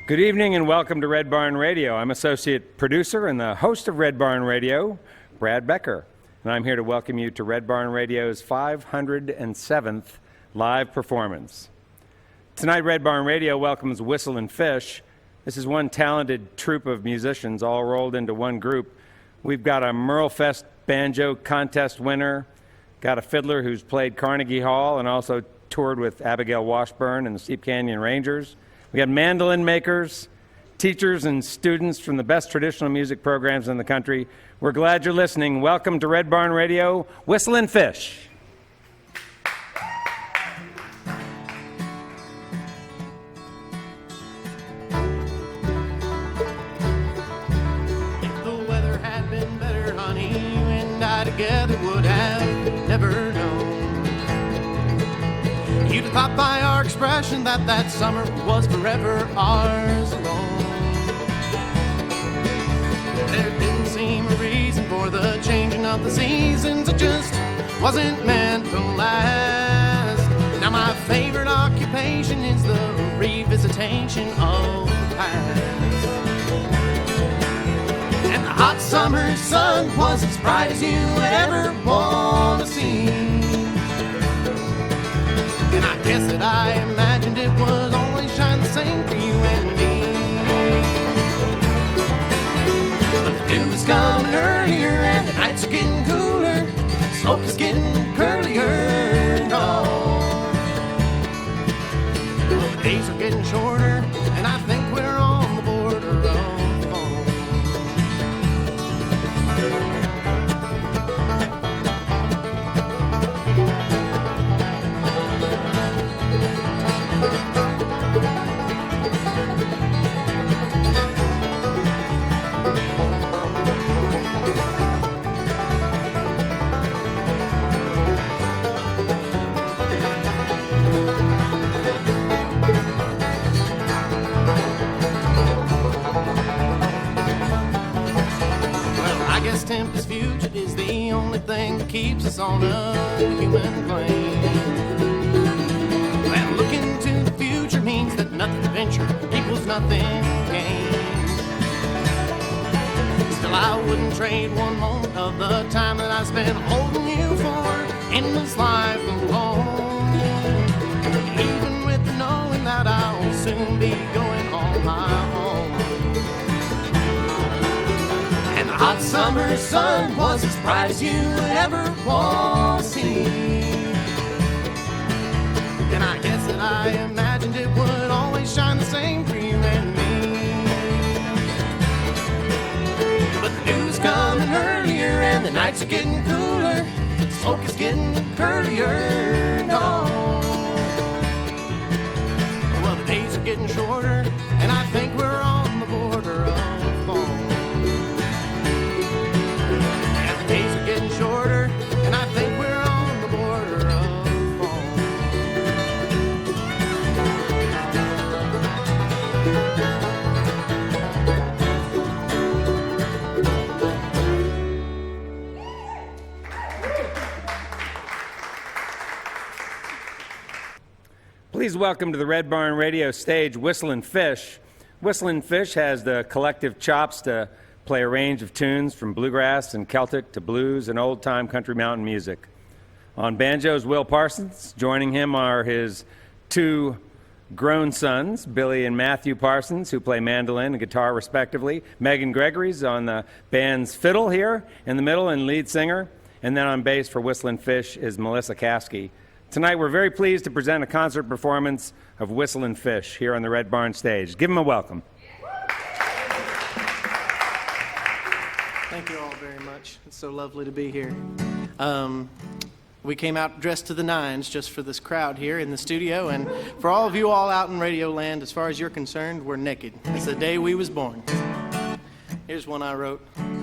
Good evening and welcome to Red Barn Radio. I'm associate producer and the host of Red Barn Radio, Brad Becker. And I'm here to welcome you to Red Barn Radio's 507th live performance. Tonight, Red Barn Radio welcomes Whistle and Fish. This is one talented troupe of musicians all rolled into one group. We've got a Merlefest banjo contest winner, got a fiddler who's played Carnegie Hall and also toured with Abigail Washburn and the Steep Canyon Rangers. We got mandolin makers, teachers, and students from the best traditional music programs in the country. We're glad you're listening. Welcome to Red Barn Radio, Whistle and Fish. If the weather had been better, honey, you and I together would have never known. You'd have thought by our expression that that summer was forever ours alone. There didn't seem a reason for the changing of the seasons. It just wasn't meant to last. Now my favorite occupation is the revisitation of the past. And the hot summer sun was as bright as you would ever want to see. And I guess that I imagined it was always shine the same for you and me. But the dew is coming earlier and the nights are getting cooler. The smoke is getting curlier. No. Well, the days are getting shorter and I think we're on the border of fall. Tempest future is the only thing that keeps us on a human plane. And looking to the future means that nothing venture equals nothing gained. Still, I wouldn't trade one moment of the time that I spent holding you for endless life alone. Even with the knowing that I'll soon be going on my own. Hot summer sun was as bright as you would ever want to see. And I guess that I imagined it would always shine the same for you and me. But the dew's coming earlier and the nights are getting cooler. The smoke is getting curlier. No. Well, the days are getting shorter and I think we're on the border of fall. Days are getting shorter, and I think we're on the border of fall. Please welcome to the Red Barn Radio stage Whistle and Fish. Whistle and Fish has the collective chops to play a range of tunes from bluegrass and Celtic to blues and old-time country mountain music. On banjos, Will Parsons. Joining him are his two grown sons, Billy and Matthew Parsons, who play mandolin and guitar respectively. Megan Gregory's on the band's fiddle here in the middle and lead singer. And then on bass for Whistle and Fish is Melissa Caskey. Tonight we're very pleased to present a concert performance of Whistle and Fish here on the Red Barn stage. Give them a welcome. Thank you all very much. It's so lovely to be here. We came out dressed to the nines just for this crowd here in the studio, and for all of you all out in Radio Land, as far as you're concerned, we're naked. It's the day we was born. Here's one I wrote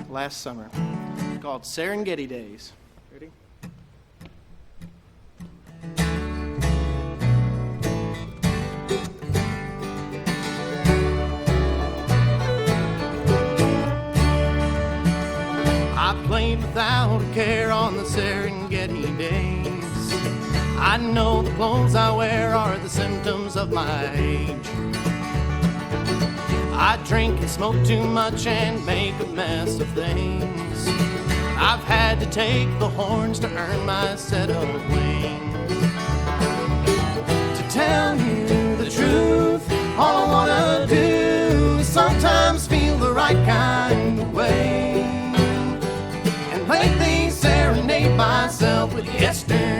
last summer called Serengeti Days. Ready? I played without a care on the Serengeti days. I know the clothes I wear are the symptoms of my age. I drink and smoke too much and make a mess of things. I've had to take the horns to earn my set of wings. To tell you the truth, all I wanna do is sometimes feel the right kind of way. And lately serenade myself with yesterday.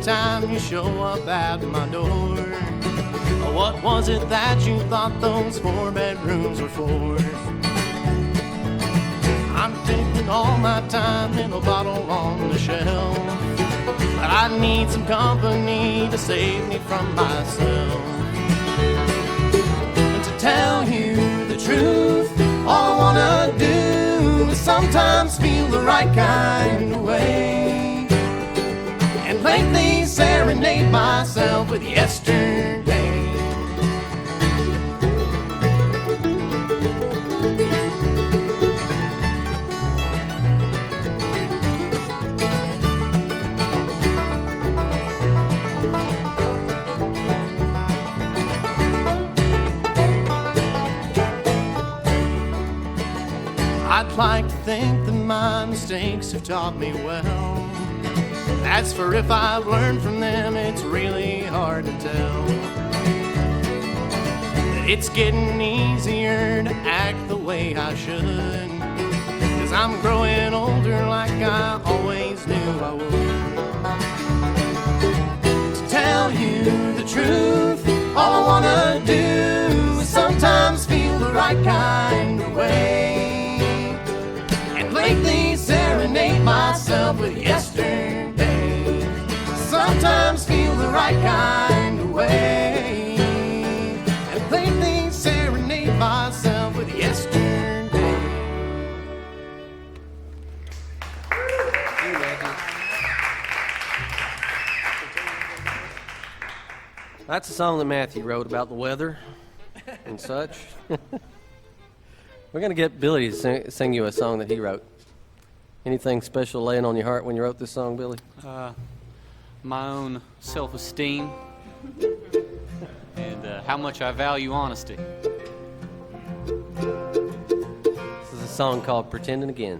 Time you show up at my door. What was it that you thought those 4 bedrooms were for? I'm taking all my time in a bottle on the shelf, but I need some company to save me from myself. And to tell you the truth, all I wanna do is sometimes feel the right kind of way. And lately serenade myself with yesterday. I'd like to think that my mistakes have taught me well. As for if I've learned from them, it's really hard to tell. It's getting easier to act the way I should, 'cause I'm growing older like I always knew I would. To tell you the truth, all I wanna do is sometimes feel the right kind of way. And lately serenade myself with yesterday. Sometimes feel the right kind of way. And lately serenade myself with yesterday. That's a song that Matthew wrote about the weather and such. We're going to get Billy to sing you a song that he wrote. Anything special laying on your heart when you wrote this song, Billy? My own self-esteem and how much I value honesty. This is a song called Pretending Again.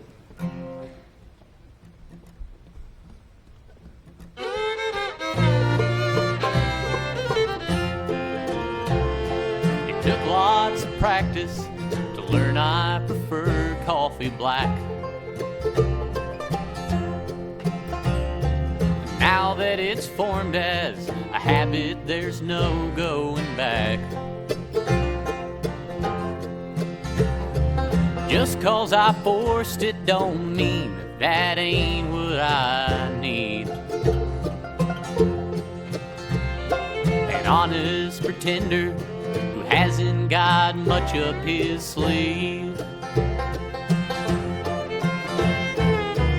It took lots of practice to learn I prefer coffee black. Now that it's formed as a habit, there's no going back. Just 'cause I forced it don't mean that ain't what I need. An honest pretender who hasn't got much up his sleeve.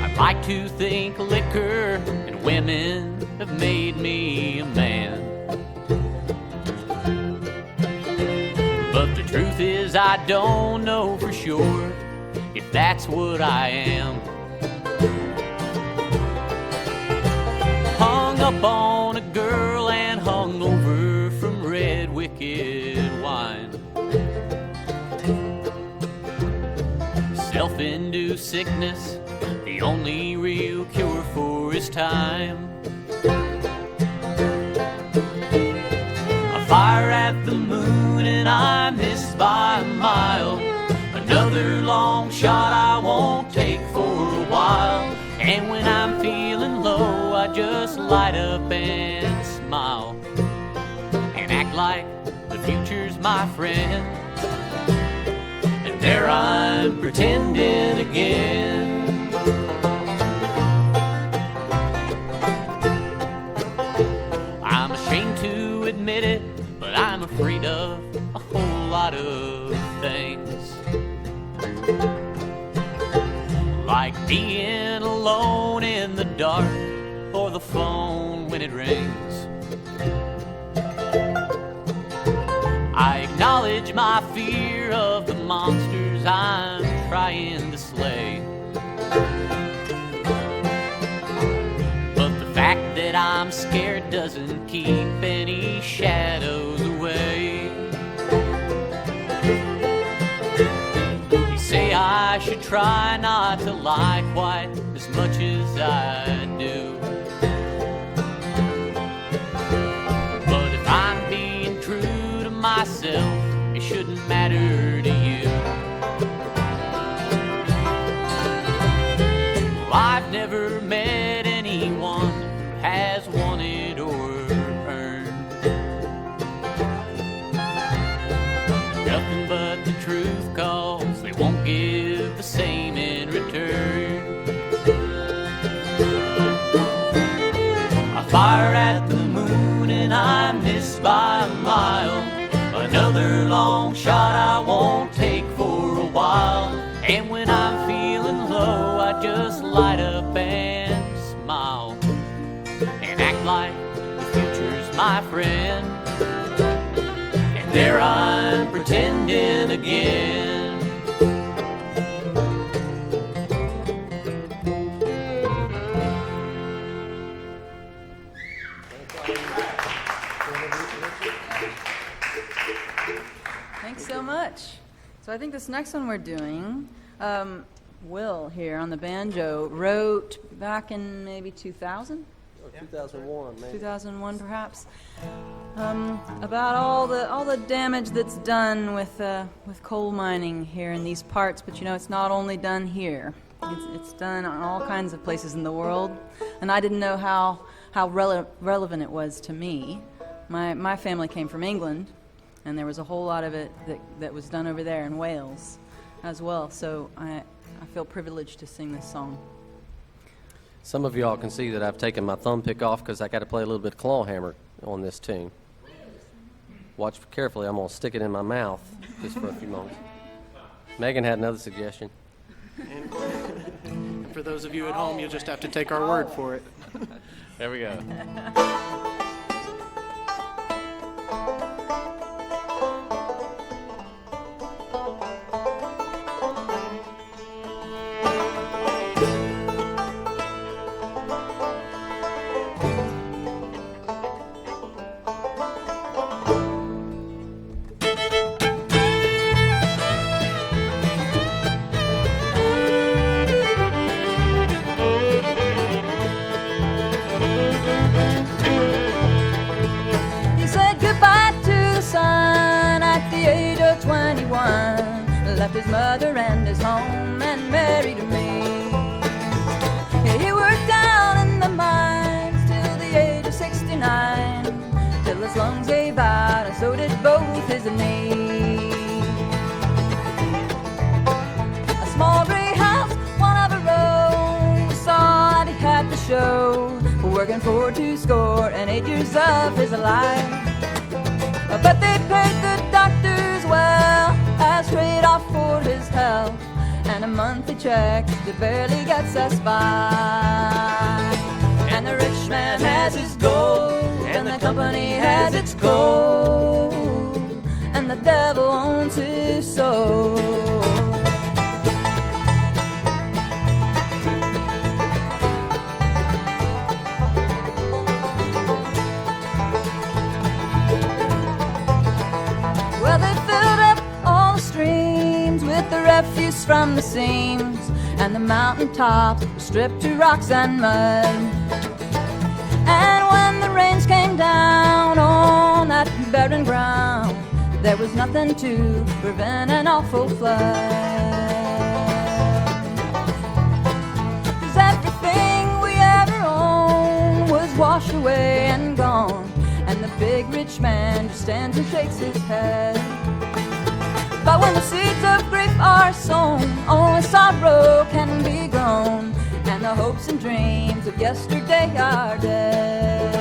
I'd like to think liquor and women have made me a man. But the truth is I don't know for sure if that's what I am. Hung up on a girl and hung over from red wicked wine. Self-induced sickness, the only real cure for his time. A fire at the moon and I missed by a mile. Another long shot I won't take for a while. And when I'm feeling low, I just light up and smile and act like the future's my friend. And there I'm pretending again. I'm ashamed to admit it, but I'm afraid of a whole lot of things. Like being alone in the dark or the phone when it rings. I acknowledge my fear of the monsters I'm trying to slay. But the fact that I'm scared doesn't keep any shadows away. You say I should try not to lie quite as much as I do. But if I'm being true to myself, it shouldn't matter to you. Well, I've never met anyone who has wanted or earned nothing but the truth, 'cause they won't give the same in return. I fire at the moon and I miss by a mile. Another long shot I won't take for a while. And when I'm feeling low, I just light up and smile and act like the future's my friend. And there I'm pretending again. Thanks so much. So I think this next one we're doing, Will here on the banjo wrote back in maybe 2000? 2001, maybe. 2001 perhaps, about all the damage that's done with coal mining here in these parts. But you know, it's not only done here. It's done on all kinds of places in the world, and I didn't know how relevant it was to me. My family came from England, and there was a whole lot of it that was done over there in Wales as well. So I feel privileged to sing this song. Some of y'all can see that I've taken my thumb pick off because I got to play a little bit of claw hammer on this tune. Watch carefully. I'm going to stick it in my mouth just for a few moments. Megan had another suggestion. And for those of you at home, you'll just have to take our word for it. There we go. He said goodbye to the sun at the age of 21, left his mother and his home and married me. He worked down in the mines till the age of 69, till his lungs gave out and so did both his knees. A small gray house, one of a row, saw that he had to show, working for 80 years of his life. But they paid the doctors well as trade-off for his health, and a monthly check that barely gets us by. And the rich man has his gold, and the company has its gold, and the devil owns his soul. Well, they filled up all the streams with the refuse from the seams, and the mountain tops were stripped to rocks and mud. And when the rains came down on that barren ground, there was nothing to prevent an awful flood. 'Cause everything we ever owned was washed away and gone, and the big rich man just stands and shakes his head. But when the seeds of grief are sown, only sorrow can be grown, and the hopes and dreams of yesterday are dead.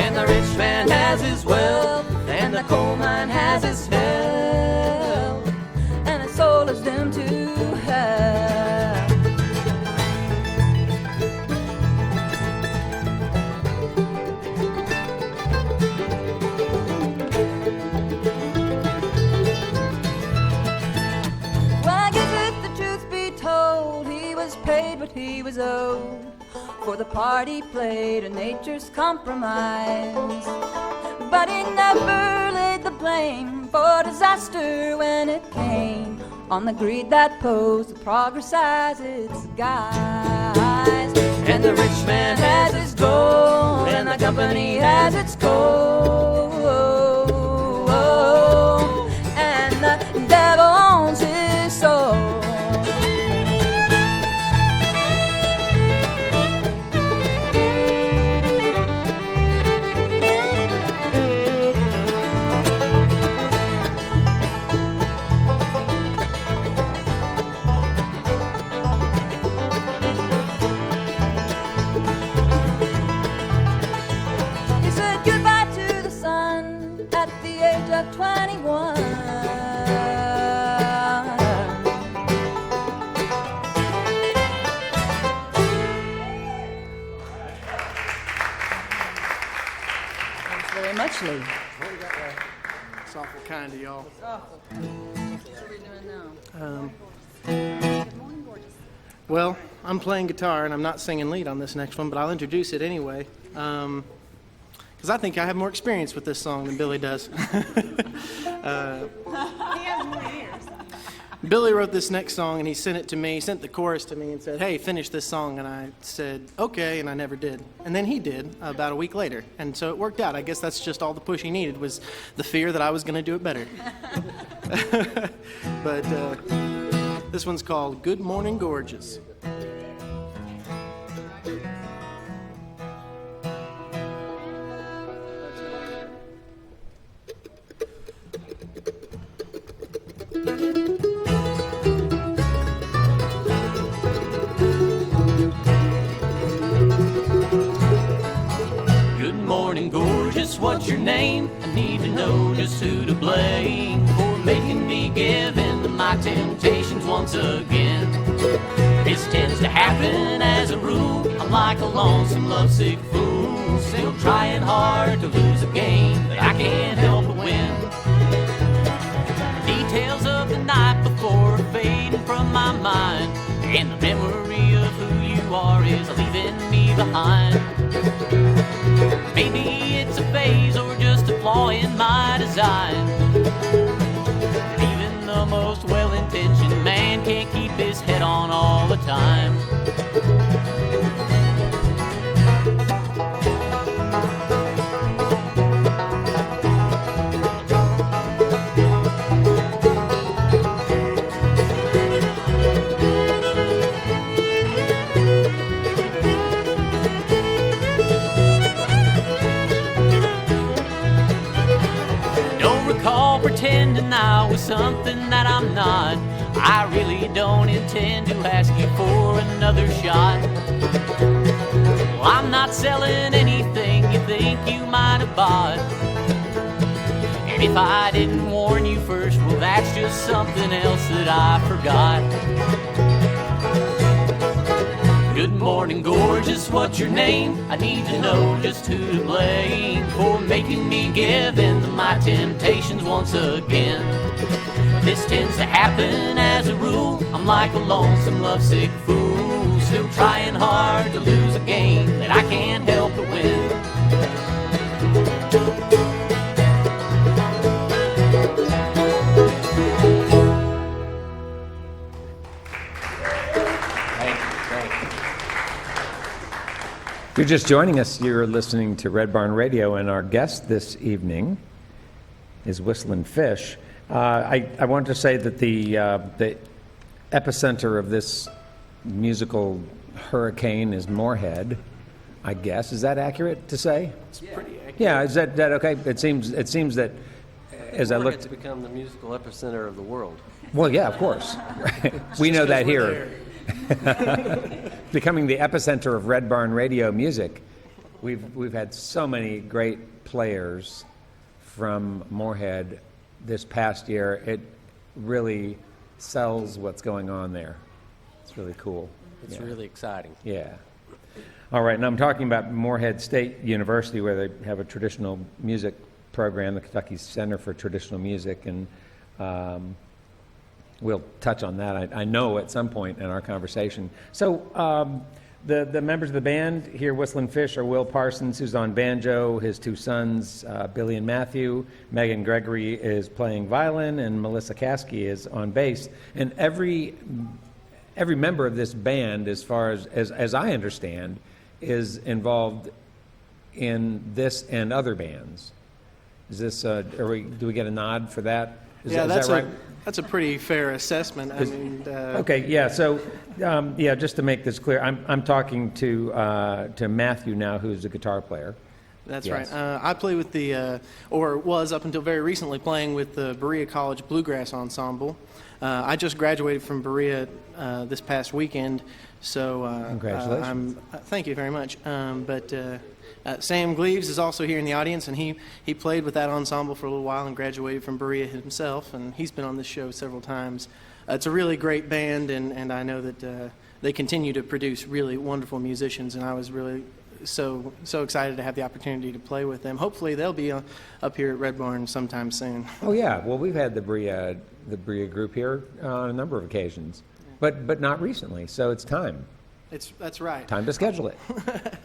And the rich man has his wealth, and the coal mine has his health, and his soul is doomed to hell. Well, I guess it paid what he was owed. For the part he played a nature's compromise. But he never laid the blame for disaster when it came on the greed that posed the progress as its guise. And the rich man has his gold, and the company has its gold, and the devil owns his soul. He said goodbye to the sun at the age of 21. Thanks very much, Lee. It's awful kind of y'all. What are we doing now? Well, I'm playing guitar and I'm not singing lead on this next one, but I'll introduce it anyway. Because I think I have more experience with this song than Billy does. He has more years. Billy wrote this next song and he sent it to me, sent the chorus to me and said, hey, finish this song. And I said, okay, and I never did. And then he did about a week later. And so it worked out. I guess that's just all the push he needed was the fear that I was going to do it better. But this one's called Good Morning Gorgeous. Good morning, gorgeous, what's your name? I need to know just who to blame for making me give in to my temptations once again. This tends to happen as a rule. I'm like a lonesome, lovesick fool, still trying hard to lose a game that I can't help but win. Details of the night before are fading from my mind, and the memory of who you are is leaving me behind. Maybe it's a phase or just a flaw in my design. And even the most well-intentioned man can't keep his head on all the time. Pretending I was something that I'm not. I really don't intend to ask you for another shot. Well, I'm not selling anything you think you might have bought. And if I didn't warn you first, well, that's just something else that I forgot. Good morning, gorgeous, what's your name? I need to know just who to blame for making me give in to my temptations once again. This tends to happen as a rule. I'm like a lonesome, lovesick fool, still trying hard to lose a game that I can't help but win. If you're just joining us, you're listening to Red Barn Radio, and our guest this evening is Whistling Fish. I want to say that the epicenter of this musical hurricane is Moorhead, I guess. Is that accurate to say? It's pretty accurate. Yeah, is that okay? It seems that as I Moorhead's looked, become the musical epicenter of the world. well, yeah, of course. We know that here. Becoming the epicenter of Red Barn Radio music. We've had so many great players from Moorhead this past year. It really sells what's going on there. It's really cool. It's really exciting. Yeah. All right, and I'm talking about Moorhead State University, where they have a traditional music program, the Kentucky Center for Traditional Music, and we'll touch on that, I know, at some point in our conversation. So the members of the band here, Whistling Fish, are Will Parsons, who's on banjo, his two sons, Billy and Matthew. Megan Gregory is playing violin, and Melissa Caskey is on bass. And every member of this band, as far as I understand, is involved in this and other bands. Is this, do we get a nod for that? Is that right? That's a pretty fair assessment. I mean, okay, yeah. So, just to make this clear, I'm talking to Matthew now, who's a guitar player. That's Yes. right. I play with or was up until very recently playing with the Berea College Bluegrass Ensemble. I just graduated from Berea this past weekend, so Congratulations. Thank you very much. Sam Gleaves is also here in the audience, and he played with that ensemble for a little while and graduated from Berea himself, and he's been on this show several times. It's a really great band, and I know that they continue to produce really wonderful musicians, and I was really so excited to have the opportunity to play with them. Hopefully they'll be up here at Red Barn sometime soon. Oh yeah, well we've had the Berea group here on a number of occasions, but not recently. So it's time. That's right. Time to schedule it.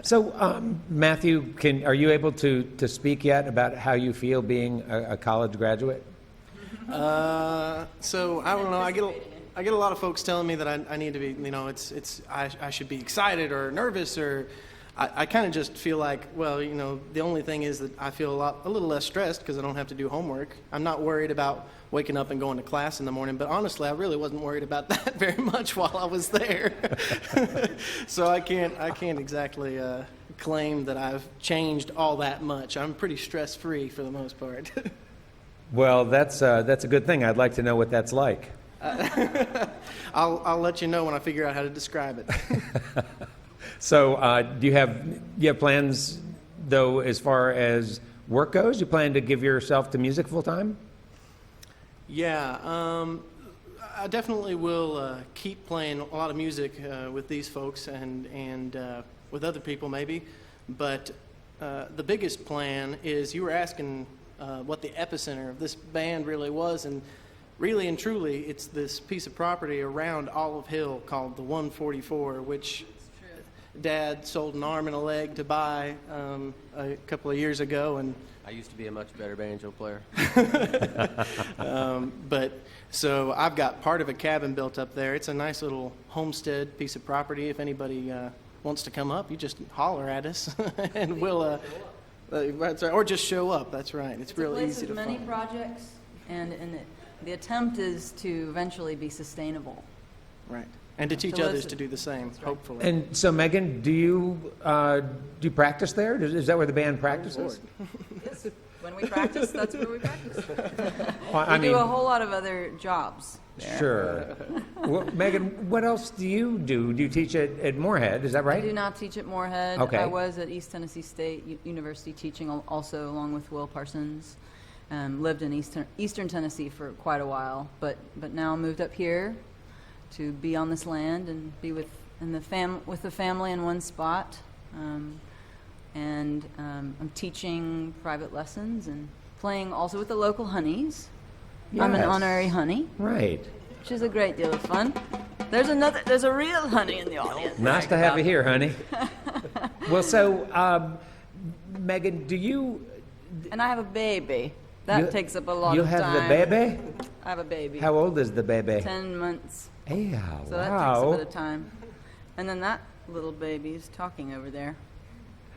So Matthew, are you able to speak yet about how you feel being a college graduate? So I don't know. I get a lot of folks telling me that I need to be. I should be excited or nervous or. I kind of just feel like, well, the only thing is that I feel a little less stressed because I don't have to do homework. I'm not worried about waking up and going to class in the morning, but honestly, I really wasn't worried about that very much while I was there. So I can't exactly claim that I've changed all that much. I'm pretty stress-free for the most part. Well, that's a good thing. I'd like to know what that's like. I'll let you know when I figure out how to describe it. So, do you have plans, though, as far as work goes? You plan to give yourself to music full time? Yeah, I definitely will keep playing a lot of music with these folks and with other people maybe. But the biggest plan is, you were asking what the epicenter of this band really was, and really and truly, it's this piece of property around Olive Hill called the 144, which Dad sold an arm and a leg to buy a couple of years ago, and I used to be a much better banjo player. But so I've got part of a cabin built up there. It's a nice little homestead piece of property. If anybody wants to come up, you just holler at us, and we'll. That's right, or just show up. That's right. It's real easy to find. Many find. projects, and the attempt is to eventually be sustainable. Right. And to teach others to do the same, hopefully. And so, Megan, do you practice there? Is that where the band practices? Yes. When we practice, that's where we practice. Well, We do a whole lot of other jobs there. Sure. Well, Megan, what else do you do? Do you teach at Moorhead? Is that right? I do not teach at Moorhead. Okay. I was at East Tennessee State University teaching also along with Will Parsons. Lived in Eastern Tennessee for quite a while, but now moved up here to be on this land and be with the family in one spot. I'm teaching private lessons and playing also with the local honeys. I'm an Yes. honorary honey, Right. which is a great deal of fun. There's a real honey in the audience. Nice to have you here, honey. Well, so, Megan, do you... And I have a baby. That takes up a lot you of time. have the baby? I have a baby. How old is the baby? 10 months. Yeah, So that takes a bit of time. And then that little baby's talking over there.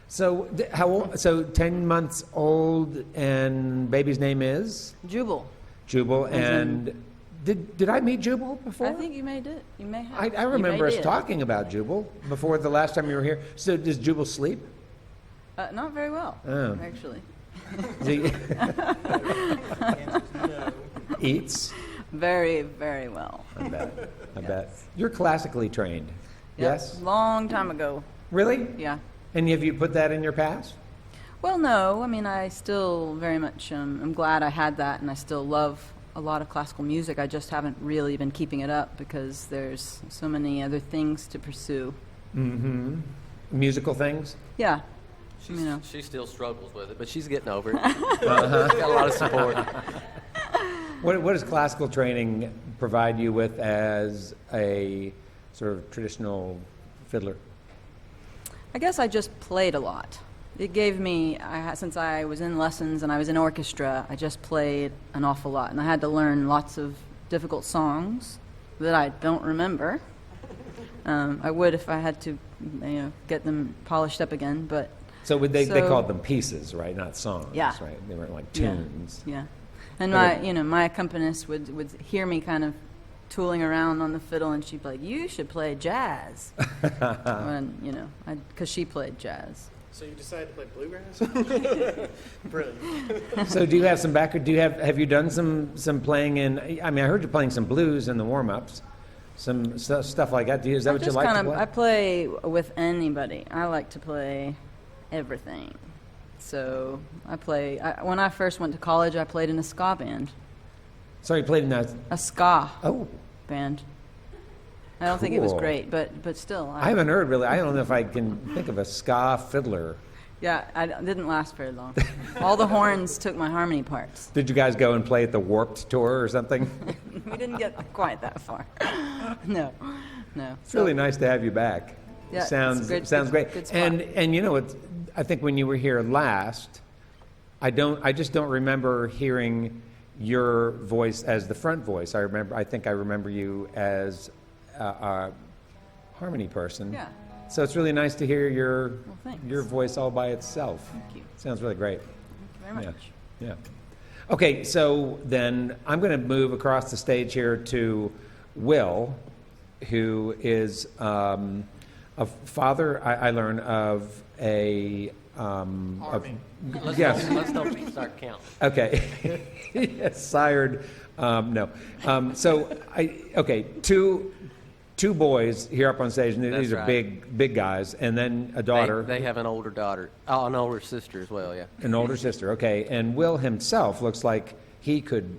So, how old? So, 10 months old, and baby's name is Jubal. Jubal. And did I meet Jubal before? I think you may did. You may have. I remember us talking about Jubal before the last time you were here. So, does Jubal sleep? Not very well, Oh. actually. Eats. Very, very well. I bet. You're classically trained. Yes. Long time ago. Really? Yeah. And have you put that in your past? Well, no. I mean, I still very much I'm glad I had that, and I still love a lot of classical music. I just haven't really been keeping it up because there's so many other things to pursue. Mm-hmm. Musical things? Yeah. She still struggles with it, but she's getting over it. She's got a lot of support. What does classical training provide you with as a sort of traditional fiddler? I guess I just played a lot. It gave me, since I was in lessons and I was in orchestra, I just played an awful lot. And I had to learn lots of difficult songs that I don't remember. I would if I had to, get them polished up again, but... So they called them pieces, right? Not songs, Yeah. right? They weren't like tunes. Yeah. And Okay. my accompanist would hear me kind of tooling around on the fiddle, and she'd be like, "You should play jazz." And, because she played jazz. So you decided to play bluegrass? Brilliant. So do you have some background? Have you done some playing in? I mean, I heard you playing some blues in the warm-ups, some stuff like that. Is that what you like to play? I play with anybody. I like to play everything. So when I first went to college, I played in a ska band. So you played in that? A ska Oh, band. I don't think it was Cool. great, but still. I haven't heard really. I don't know if I can think of a ska fiddler. Yeah, I didn't last very long. All the horns took my harmony parts. Did you guys go and play at the Warped Tour or something? We didn't get quite that far. No. It's really nice to have you back. Yeah, sounds it's good- great. good spot. And I think when you were here last, I just don't remember hearing your voice as the front voice. I think I remember you as a harmony person. Yeah. So it's really nice to hear thanks. your voice all by itself. Thank you. Sounds really great. Thank you very much. Yeah. Okay, so then I'm going to move across the stage here to Will, who is a father, I learn, of a... yes. Let's don't start counting. Okay. Yes, sired. No. Two boys here up on stage, and these are right. big guys, and then a daughter. They have an older daughter. Oh, an older sister as well, yeah. An older sister, okay. And Will himself looks like he could,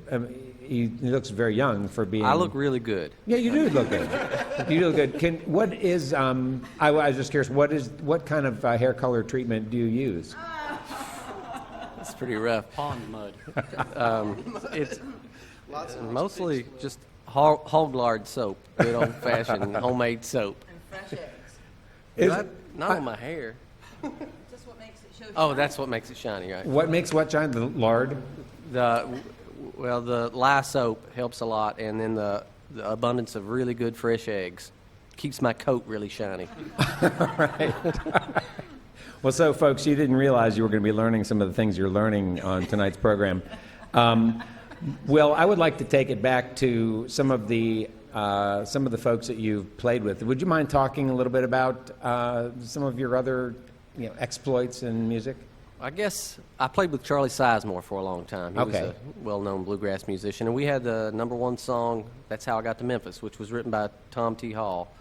he looks very young for being... I look really good. Yeah, you do look good. You do look good. What is, I was just curious, what kind of hair color treatment do you use? It's pretty rough. Pond mud. It's mostly just hog lard soap, good old-fashioned homemade soap. And fresh eggs. Is Not, it- not on my hair. Just what makes it show. Oh, that's what makes it shiny, right? What makes what shine? The lard? The lye soap helps a lot, and then the abundance of really good fresh eggs keeps my coat really shiny. Right. Well, so folks, you didn't realize you were going to be learning some of the things you're learning on tonight's program. Will, I would like to take it back to some of the folks that you've played with. Would you mind talking a little bit about some of your other exploits in music? I guess I played with Charlie Sizemore for a long time. He Okay. was a well-known bluegrass musician, and we had the #1 song, That's How I Got to Memphis, which was written by Tom T. Hall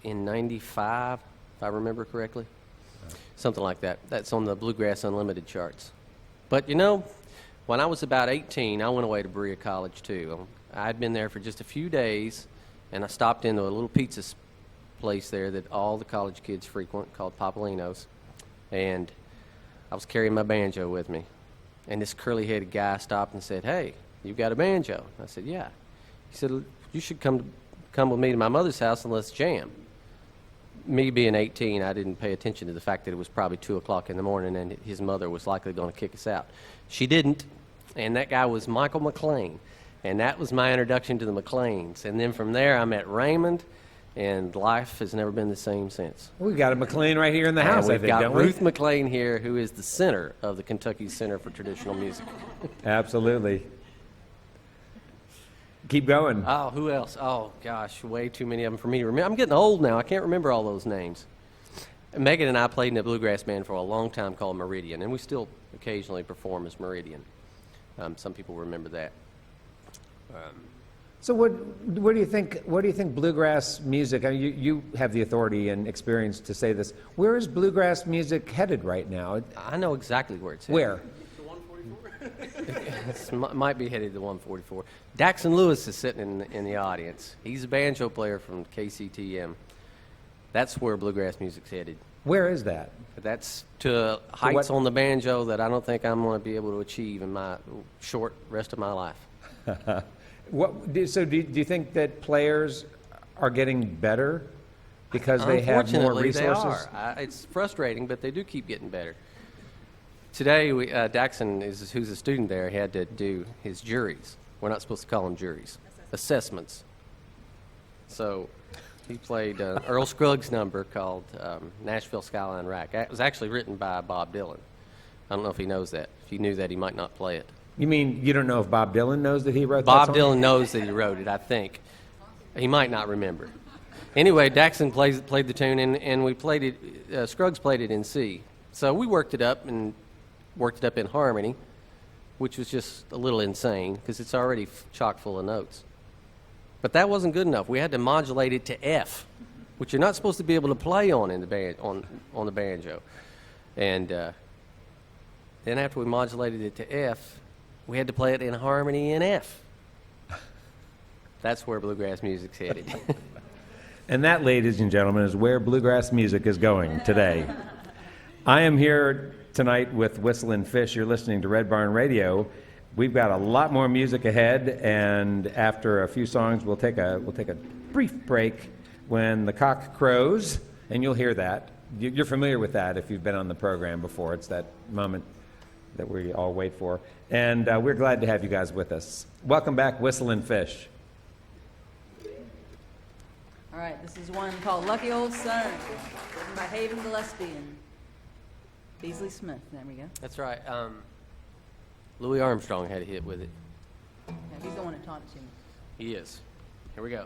in '95, if I remember correctly. Something like that. That's on the Bluegrass Unlimited charts. But, when I was about 18, I went away to Berea College, too. I'd been there for just a few days, and I stopped into a little pizza place there that all the college kids frequent called Popolino's. And I was carrying my banjo with me. And this curly-headed guy stopped and said, "Hey, you've got a banjo?" I said, "Yeah." He said, "You should come with me to my mother's house and let's jam." Me being 18, I didn't pay attention to the fact that it was probably 2 o'clock in the morning and his mother was likely going to kick us out. She didn't, and that guy was Michael McLean, and that was my introduction to the McLeans. And then from there, I met Raymond, and life has never been the same since. We've got a McLean right here in the house, And I we've think, got don't we? Ruth McLean here, who is the center of the Kentucky Center for Traditional Music. Absolutely. Keep going. Oh, who else? Oh, gosh, way too many of them for me to remember. I'm getting old now. I can't remember all those names. Megan and I played in a bluegrass band for a long time called Meridian, and we still occasionally perform as Meridian. Some people remember that. So what do you think? What do you think bluegrass music? I mean, you have the authority and experience to say this. Where is bluegrass music headed right now? I know exactly where it's headed. Where? It might be headed to 144. Daxon Lewis is sitting in the audience. He's a banjo player from KCTM. That's where bluegrass music's headed. Where is that? That's to heights what- on the banjo that I don't think I'm going to be able to achieve in my short rest of my life. So do you think that players are getting better because they have more Unfortunately, resources? they are. It's frustrating, but they do keep getting better. Today, Daxon, who's a student there, had to do his juries. We're not supposed to call them juries. Assessments. So he played Earl Scruggs' number called Nashville Skyline Rack. It was actually written by Bob Dylan. I don't know if he knows that. If he knew that, he might not play it. You mean you don't know if Bob Dylan knows that he wrote that Bob song? Dylan knows that he wrote it, I think. He might not remember. Anyway, Daxon played the tune, and we played it. Scruggs played it in C. So we worked it up in harmony, which was just a little insane because it's already chock full of notes. But that wasn't good enough. We had to modulate it to F, which you're not supposed to be able to play on in the band on the banjo. And then after we modulated it to F, we had to play it in harmony in F. That's where bluegrass music's headed. And that, ladies and gentlemen, is where bluegrass music is going today. I am here tonight with Whistlin' Fish. You're listening to Red Barn Radio. We've got a lot more music ahead, and after a few songs, we'll take a brief break when the cock crows, and you'll hear that. You're familiar with that if you've been on the program before. It's that moment that we all wait for. And we're glad to have you guys with us. Welcome back, Whistlin' Fish. All right, this is one called Lucky Old Son, written by Haven Gillespie and Beasley Smith. There we go. That's right. Louis Armstrong had a hit with it. Yeah, he's the one that taught it to me. He is. Here we go.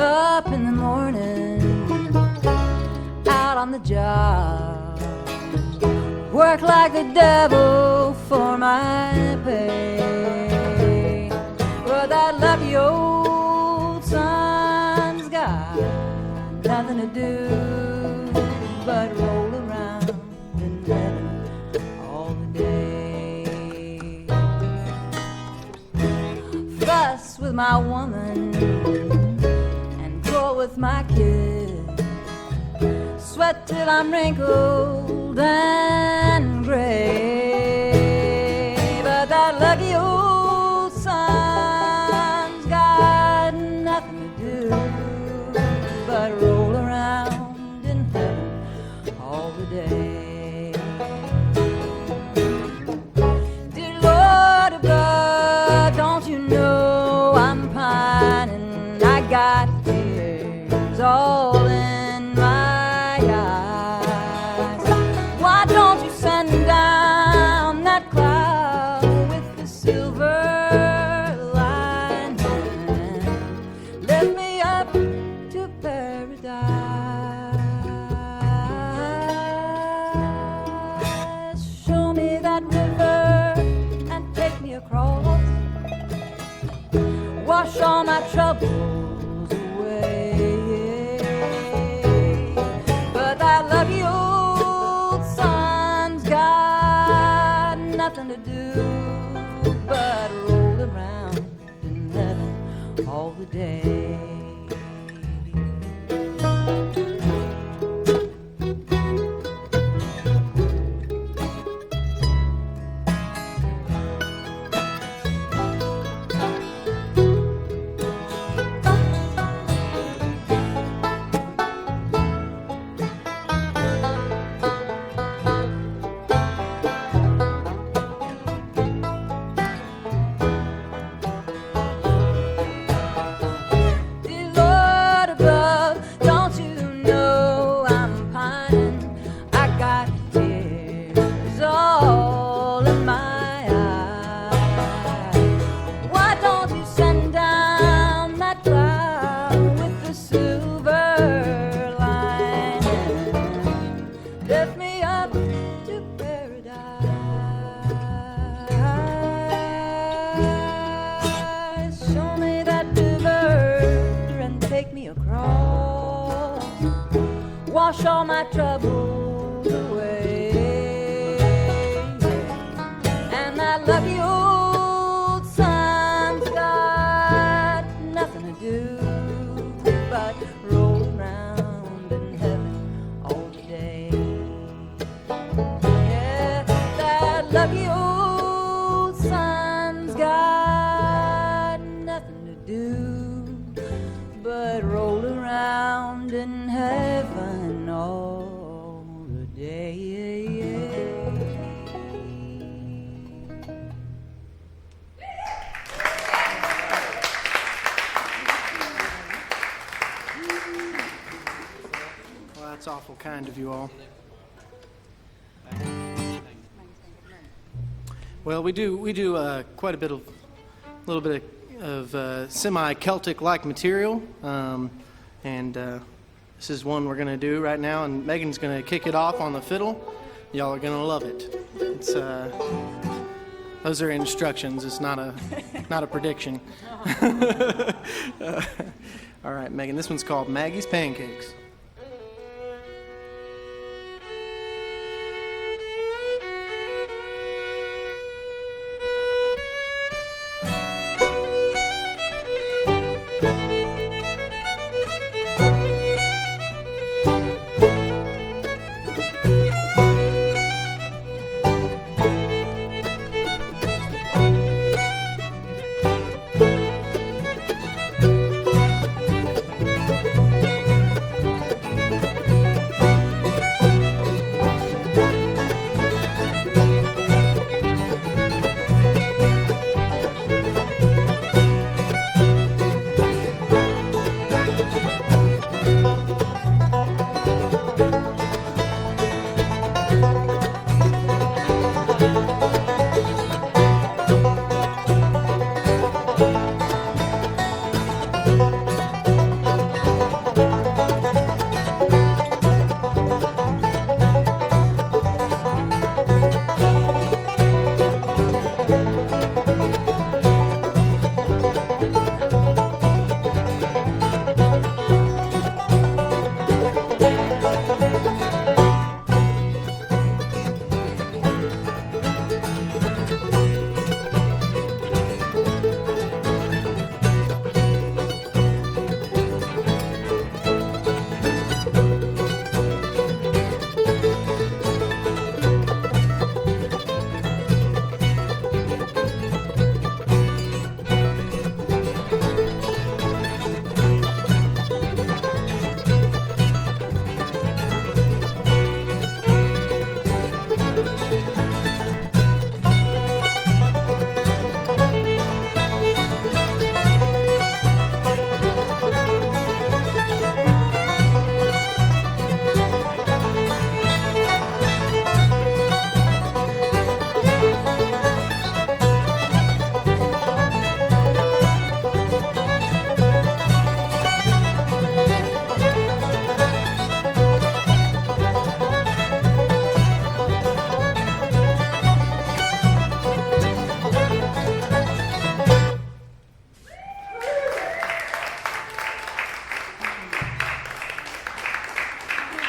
Up in the morning, out on the job, work like the devil for my pay. But that lucky old son's got nothing to do but roll around in heaven all the day. Fuss with my woman, with my kid, sweat till I'm wrinkled and gray. But that lucky old son's got nothing to do but roll around in heaven all the day. Dear Lord above, don't you know I'm pining? I got all in my eyes. Why don't you send down that cloud with the silver lining? Lift me up to paradise. Show me that river and take me across. Wash all my troubles away. Lucky old son's got nothing to do but roll around in heaven all the day. wash all my troubles away. And that lucky old sun's got nothing to do but roll around in heaven all day. Yeah, that lucky old sun's got nothing to do but roll around in heaven all the day. Well, that's awful kind of you all. Well, we do quite a little bit of semi-Celtic-like material, and this is one we're going to do right now, and Megan's going to kick it off on the fiddle. Y'all are going to love it. It's those are instructions. It's not a prediction. All right, Megan. This one's called Maggie's Pancakes.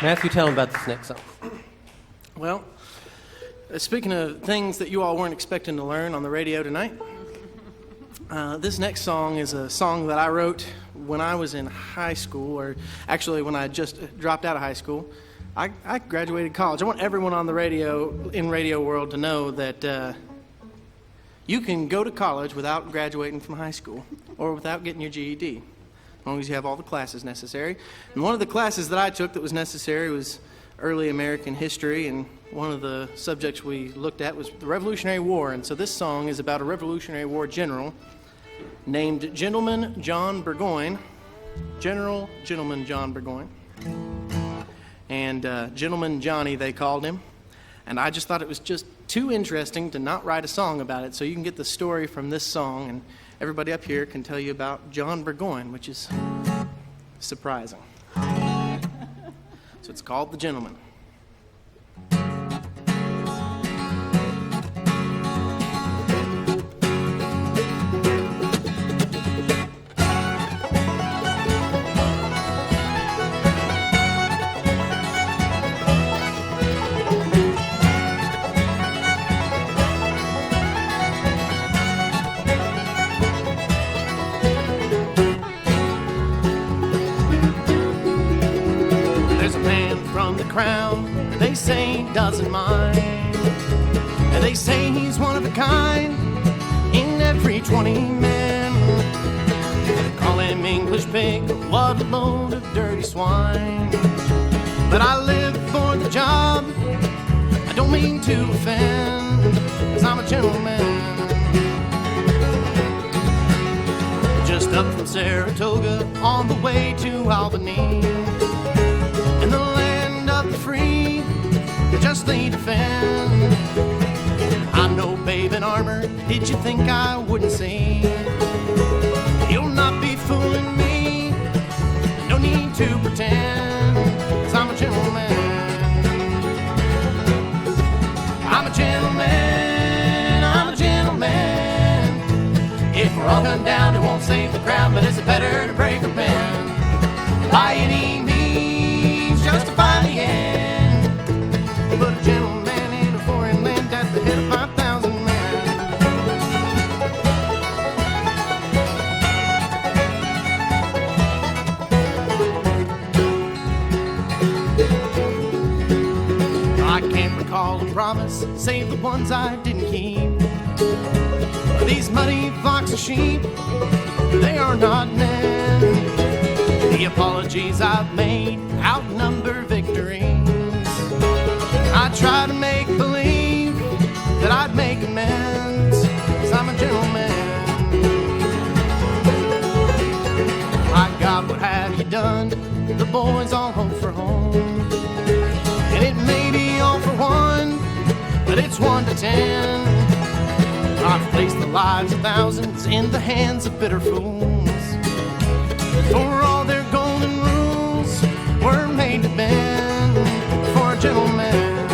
Matthew, tell them about this next song. Well, speaking of things that you all weren't expecting to learn on the radio tonight, this next song is a song that I wrote when I was in high school, or actually when I just dropped out of high school. I graduated college. I want everyone on the radio, in radio world, to know that you can go to college without graduating from high school or without getting your GED, as long as you have all the classes necessary. And one of the classes that I took that was necessary was early American history, and one of the subjects we looked at was the Revolutionary War. And so this song is about a Revolutionary War general named Gentleman John Burgoyne, Gentleman John Burgoyne, and Gentleman Johnny, they called him. And I just thought it was just too interesting to not write a song about it, so you can get the story from this song, and everybody up here can tell you about John Burgoyne, which is surprising. So it's called The Gentleman. in mind. And they say he's one of a kind in every 20 men. Call him English pig, what a load of dirty swine. But I live for the job, I don't mean to offend, 'cause I'm a gentleman. Just up from Saratoga, on the way to Albany. In the land of the free, they justly defend. I'm no babe in armor, did you think I wouldn't see? You'll not be fooling me, no need to pretend, 'cause I'm a gentleman. I'm a gentleman, I'm a gentleman. If we're all gunned down, it won't save the crowd, but it's better to break or bend. By any means, justify the end. Put a gentleman in a foreign land at the head of 5,000 men. I can't recall a promise, save the ones I didn't keep. These muddy flocks of sheep, they are not men. The apologies I've made outnumber victories. I try to make believe that I'd make amends, 'cause I'm a gentleman. My God, what have you done? The boys all hope for home. And it may be all for one, but it's 1 to 10. I've placed the lives of thousands in the hands of bitter fools. For all their golden rules were made to bend for a gentleman.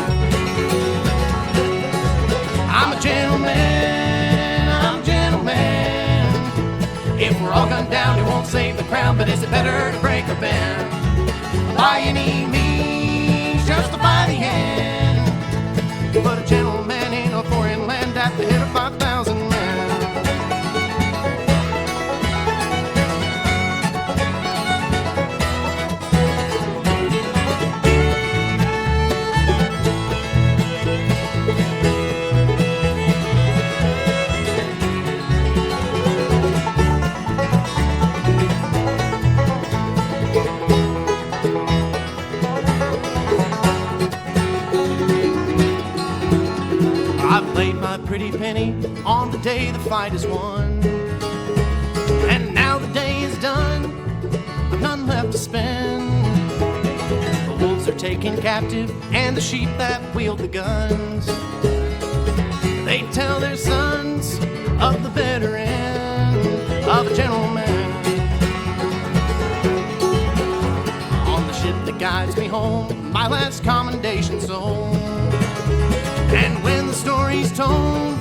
I'm a gentleman, I'm a gentleman. If we're all gunned down, it won't save the crown, but is it better to break or bend? By any means, justify the end. Put a gentleman in a foreign land at the head of 5,000 men. I've laid my pretty penny on the day the fight is won. And now the day is done, I've none left to spend. The wolves are taken captive and the sheep that wield the guns, they tell their sons of the better end of a gentleman. On the ship that guides me home, my last commendation sold. And when the story's told,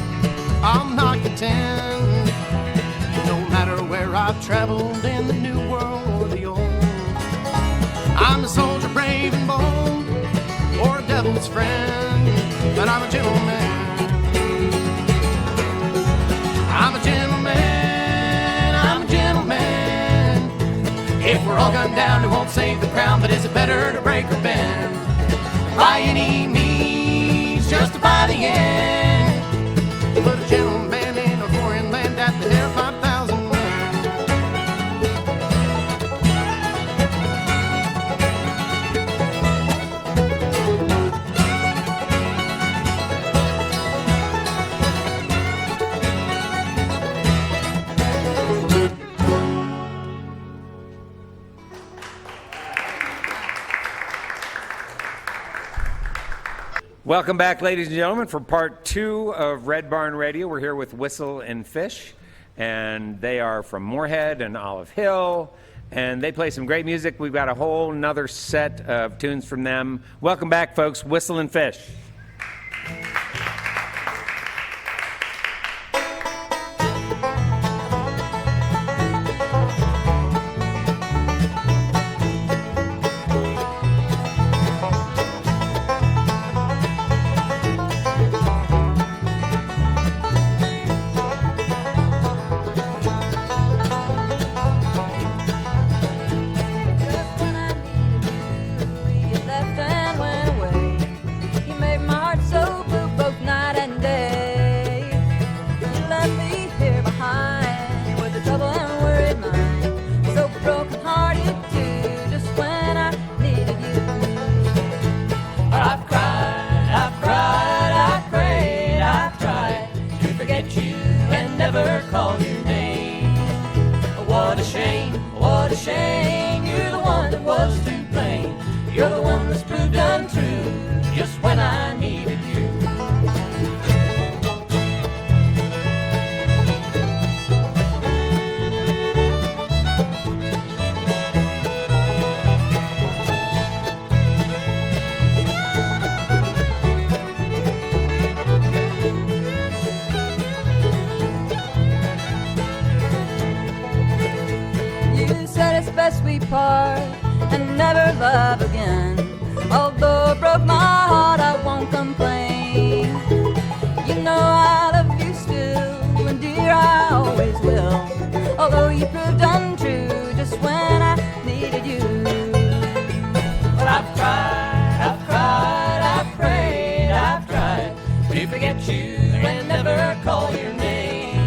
I'm not content. No matter where I've traveled in the new world or the old, I'm a soldier brave and bold, or a devil's friend, but I'm a gentleman. I'm a gentleman, I'm a gentleman. If we're all gunned down, it won't save the crown, but is it better to break or bend? By any means, justify the end. Put a gentleman in a foreign land at the head of 5,000 men. Welcome back, ladies and gentlemen, for part 2 of Red Barn Radio. We're here with Whistle and Fish, and they are from Moorhead and Olive Hill, and they play some great music. We've got a whole nother set of tunes from them. Welcome back, folks. Whistle and Fish. Just when I needed you, you left and went away. You made a shame. You're the one that was to blame. You're the one that's proved untrue just when I needed you. You said it's best we part and never love again. Although it broke my heart, I won't complain. You know I love you still, and dear, I always will. Although you proved untrue just when I needed you. But I've tried, I've cried, I've prayed, I've tried to forget you and never call your name.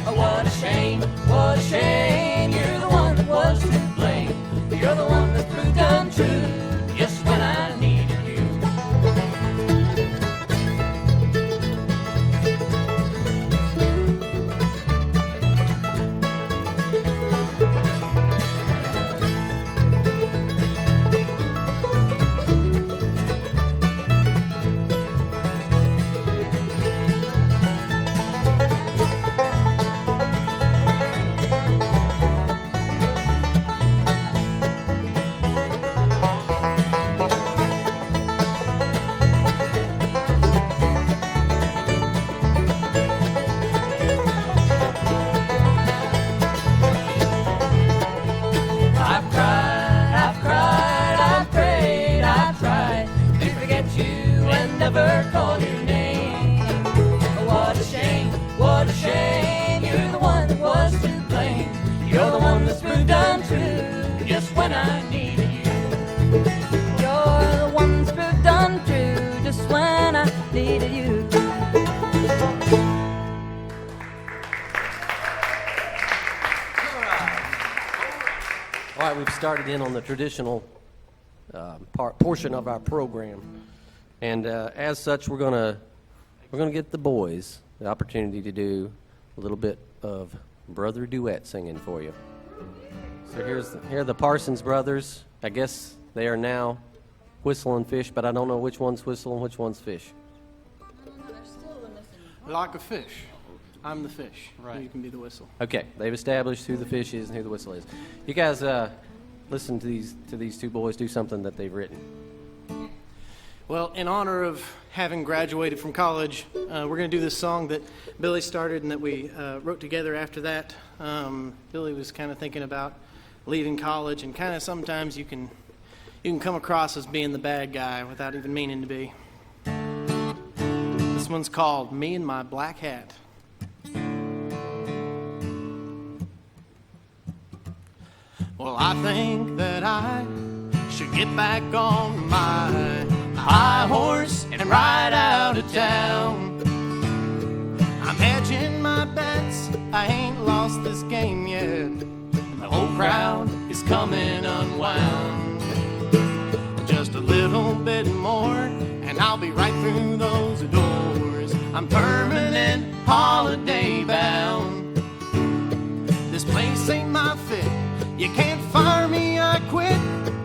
Oh, what a shame, what a shame. You're the one that was to blame. You're the one that proved untrue just when I needed you. I've cried, I've cried, I've prayed, I've tried to forget you and never call your name. Oh, what a shame, what a shame. You're the one that was to blame. You're the one that's proved untrue just when I needed you. You're the one that's proved untrue just when I needed you. All right, we've started in on the traditional portion of our program, and as such, we're gonna get the boys the opportunity to do a little bit of brother duet singing for you. So here are the Parsons brothers. I guess they are now Whistle and Fish, but I don't know which one's Whistle and which one's Fish. Like a fish. I'm the fish. Right. You can be the whistle. Okay, they've established who the fish is and who the whistle is. You guys listen to these two boys do something that they've written. Well, in honor of having graduated from college, we're going to do this song that Billy started and that we wrote together after that. Billy was kind of thinking about leaving college, and kind of sometimes you can come across as being the bad guy without even meaning to be. This one's called Me and My Black Hat. Well, I think that I should get back on my high horse and ride out of town. I'm hedging my bets, I ain't lost this game yet. The whole crowd is coming unwound. Just a little bit more and I'll be right through those doors. I'm permanent holiday bound. This place ain't my fit. You can't fire me, I quit.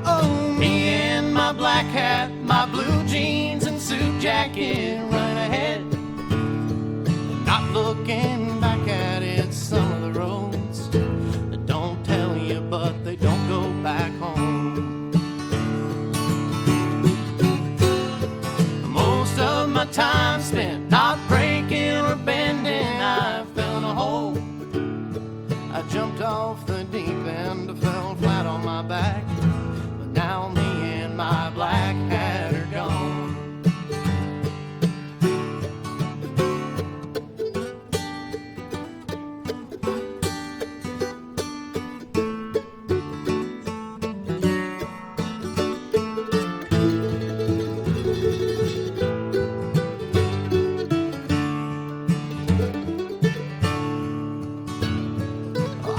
Oh, me and my black hat, my blue jeans and suit jacket, right ahead. Not looking back at it, some of the roads that don't tell you, but they don't go back home. Most of my time spent not breaking or bending, I fell in a hole. I jumped off the deep end, I fell flat on my back. But now me and my black hat are gone.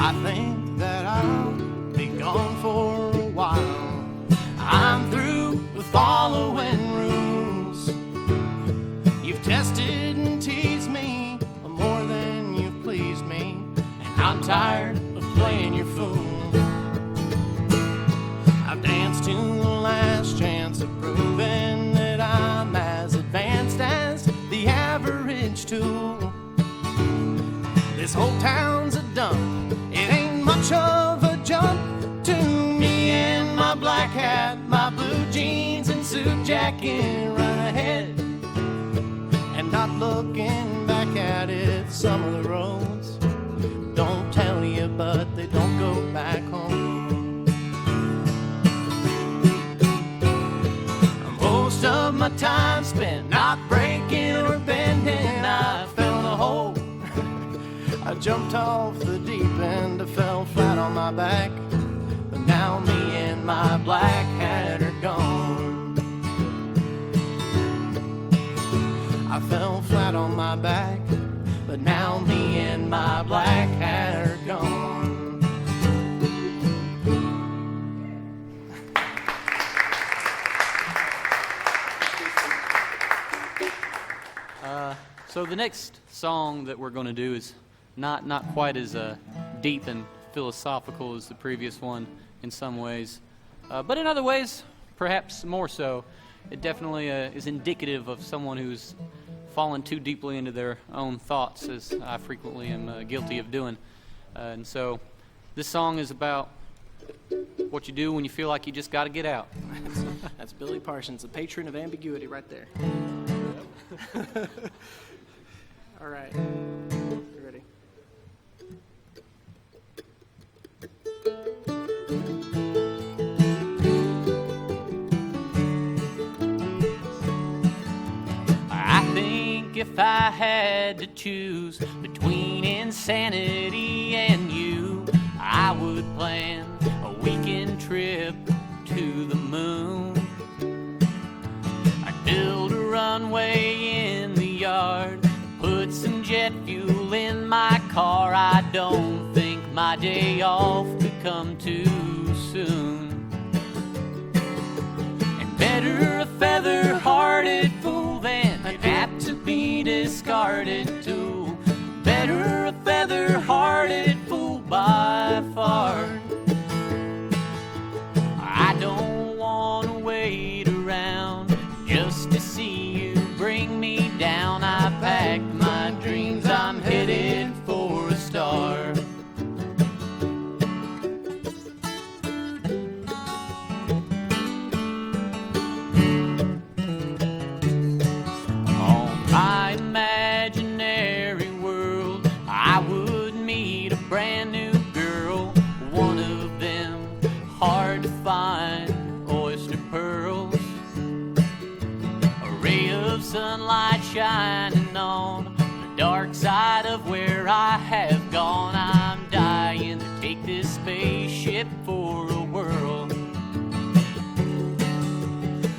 I think that I'll be gone for a while. I'm through with following rules. You've tested and teased me more than you've pleased me, and I'm tired of playing your fool. average tool. This whole town's a dump, it ain't much of a jump to me and my black hat, my blue jeans and suit jacket. Run ahead and not looking back at it. Some of the roads don't tell you, but they don't go back home. Most of my time spent not breaking or bending. I fell in a hole, I jumped off the deep end, I fell flat on my back. But now me and my black hat are gone. I fell flat on my back, but now me and my black hat are gone. So the next song that we're going to do is not quite as deep and philosophical as the previous one in some ways, but in other ways, perhaps more so. It definitely is indicative of someone who's fallen too deeply into their own thoughts, as I frequently am guilty of doing. And so this song is about what you do when you feel like you just got to get out. That's Billy Parsons, the patron of ambiguity right there. All right. You ready? I think if I had to choose between insanity and you, I would plan a weekend trip to the moon. I'd build a runway in the yard, put some jet fuel in my car. I don't think my day off could come too soon. And better a feather-hearted fool than an apt to be discarded tool. Better a feather-hearted fool by far. I don't want to wait around just to see you bring me down. I packed my dreams, I'm headed for a star. On my imaginary world, I would meet a brand new girl, one of them hard to find oyster pearls. A ray of sunlight shining on the dark side of where I have gone. I'm dying to take this spaceship for a whirl.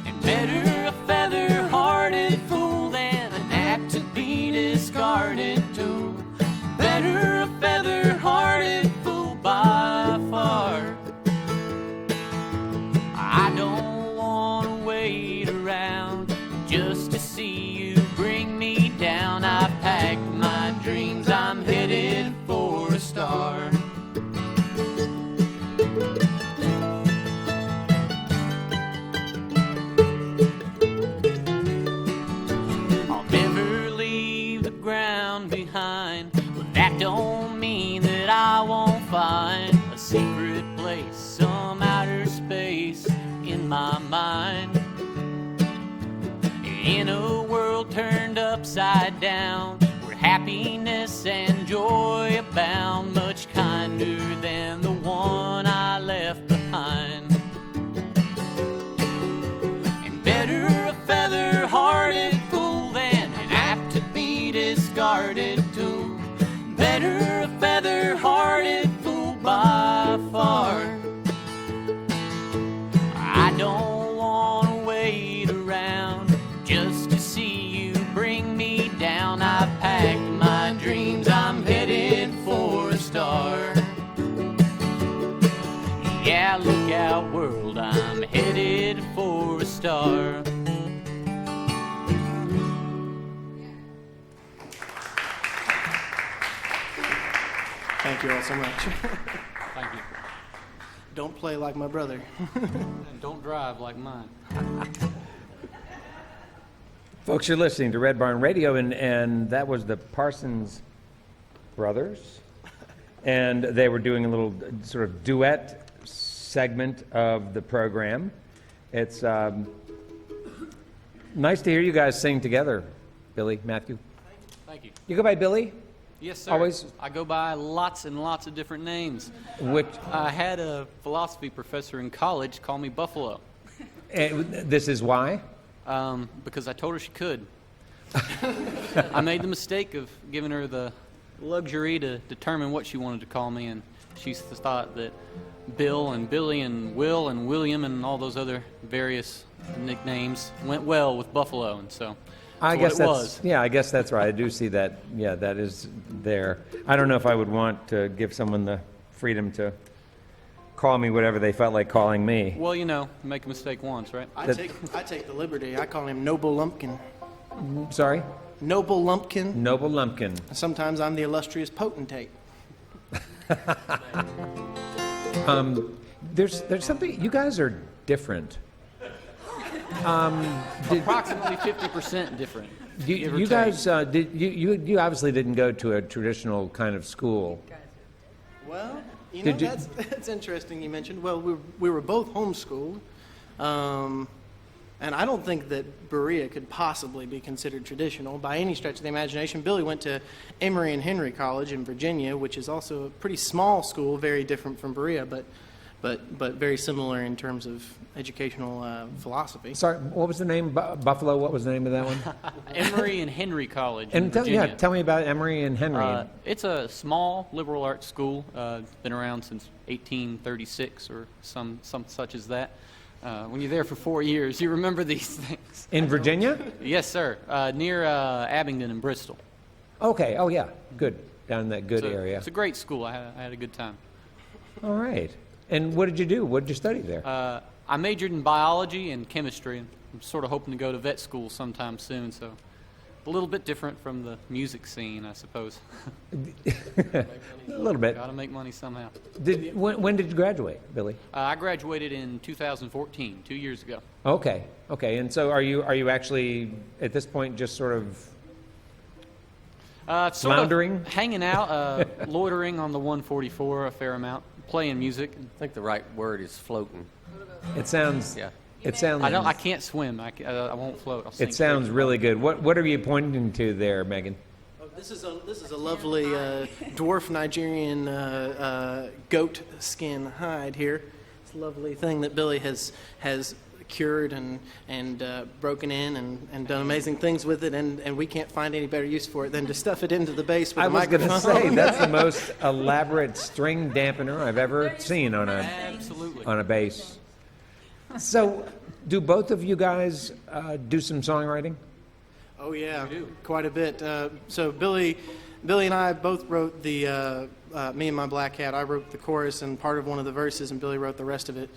And better a feather-hearted fool than an apt to be discarded tool. Better a feather-hearted fool by far. I don't want to wait around just to see you bring me down. I packed my dreams, I'm headed for a star. I'll never leave the ground behind, but that don't mean that I won't find a secret place, some outer space in my mind. In a world turned upside down, where happiness and joy abound, much kinder than the one I left behind. And better a feather-hearted fool than an apt to be discarded tool. Better a feather-hearted fool by far. I don't want to wait around just to see you bring me down. I packed my dreams, I'm headed for a star. Yeah, look out world, I'm headed for a star. Thank you all so much. Thank you. Don't play like my brother. And don't drive like mine. Folks, you're listening to Red Barn Radio, and that was the Parsons brothers. And they were doing a little sort of duet segment of the program. It's nice to hear you guys sing together, Billy, Matthew. Thank you. You go by Billy? Yes, sir. Always? I go by lots and lots of different names. Which, I had a philosophy professor in college call me Buffalo this is why? because I told her she could. I made the mistake of giving her the luxury to determine what she wanted to call me, and she thought that Bill and Billy and Will and William and all those other various nicknames went well with Buffalo, and so I that's guess what it that's was. yeah. I guess that's right. I do see that. Yeah, that is there. I don't know if I would want to give someone the freedom to call me whatever they felt like calling me. Well, you know, make a mistake once, right? I take the liberty. I call him Noble Lumpkin. Sorry, Noble Lumpkin. Noble Lumpkin. Sometimes I'm the illustrious potentate. There's something. You guys are different. Approximately 50% different. give or You take. guys you obviously didn't go to a traditional kind of school. Well, you know, Did you- that's interesting you mentioned. Well, we were both homeschooled. And I don't think that Berea could possibly be considered traditional by any stretch of the imagination. Billy went to Emory and Henry College in Virginia, which is also a pretty small school, very different from Berea, but very similar in terms of educational philosophy. Sorry, what was the name? Buffalo. What was the name of that one? Emory and Henry College in And Virginia. tell me about Emory and Henry. It's a small liberal arts school. It's been around since 1836 or some such as that. When you're there for 4 years, you remember these things. In Virginia? Yes, sir. Near Abingdon and Bristol. Okay. Oh yeah. Good. Down in that good It's a- area. It's a great school. I had a good time. All right. And what did you do? What did you study there? I majored in biology and chemistry. I'm sort of hoping to go to vet school sometime soon, so a little bit different from the music scene, I suppose. A little bit. Got to make money somehow. When did you graduate, Billy? I graduated in 2014, 2 years ago. Okay. Okay. And so are you actually at this point just sort of Sort Floundering? of hanging out, loitering on the 144 a fair amount, playing music. I think the right word is floating. it sounds Yeah. it sounds I can't swim. I won't float. I'll sink it sounds straight. really good. What are you pointing to there, Megan? Oh, this is a lovely dwarf Nigerian goat skin hide here. It's a lovely thing that Billy has cured and broken in and done amazing things with it, and we can't find any better use for it than to stuff it into the bass with I a was going microphone. to say that's the most elaborate string dampener I've ever seen on Absolutely. a bass. So, do both of you guys do some songwriting? Oh yeah, quite a bit. So Billy and I both wrote the Me and My Black Cat. I wrote the chorus and part of one of the verses, and Billy wrote the rest of it.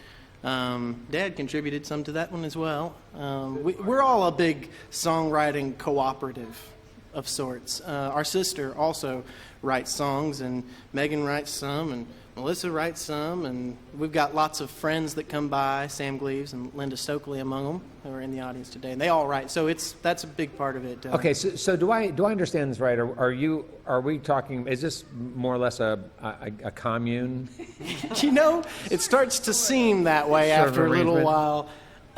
Dad contributed some to that one as well. We're all a big songwriting cooperative of sorts. Our sister also writes songs, and Megan writes some, and Melissa writes some, and we've got lots of friends that come by, Sam Gleaves and Linda Stokely among them, who are in the audience today, and they all write. So that's a big part of it. Okay, so do I understand this right? Are we talking? Is this more or less a commune? You know, it starts to seem that way Sort of after a little arrangement. while.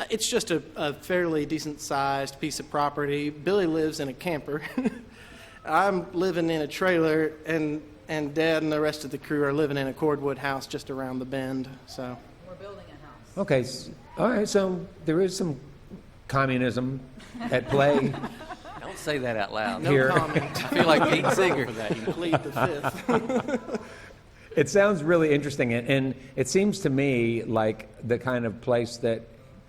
It's just a fairly decent-sized piece of property. Billy lives in a camper. I'm living in a trailer, and Dad and the rest of the crew are living in a cordwood house just around the bend. So We're building a house. Okay, all right. So there is some communism at play Don't say that out loud. no Here. comment. I feel like Pete Seeger. Plead the fifth. It sounds really interesting, and it seems to me like the kind of place that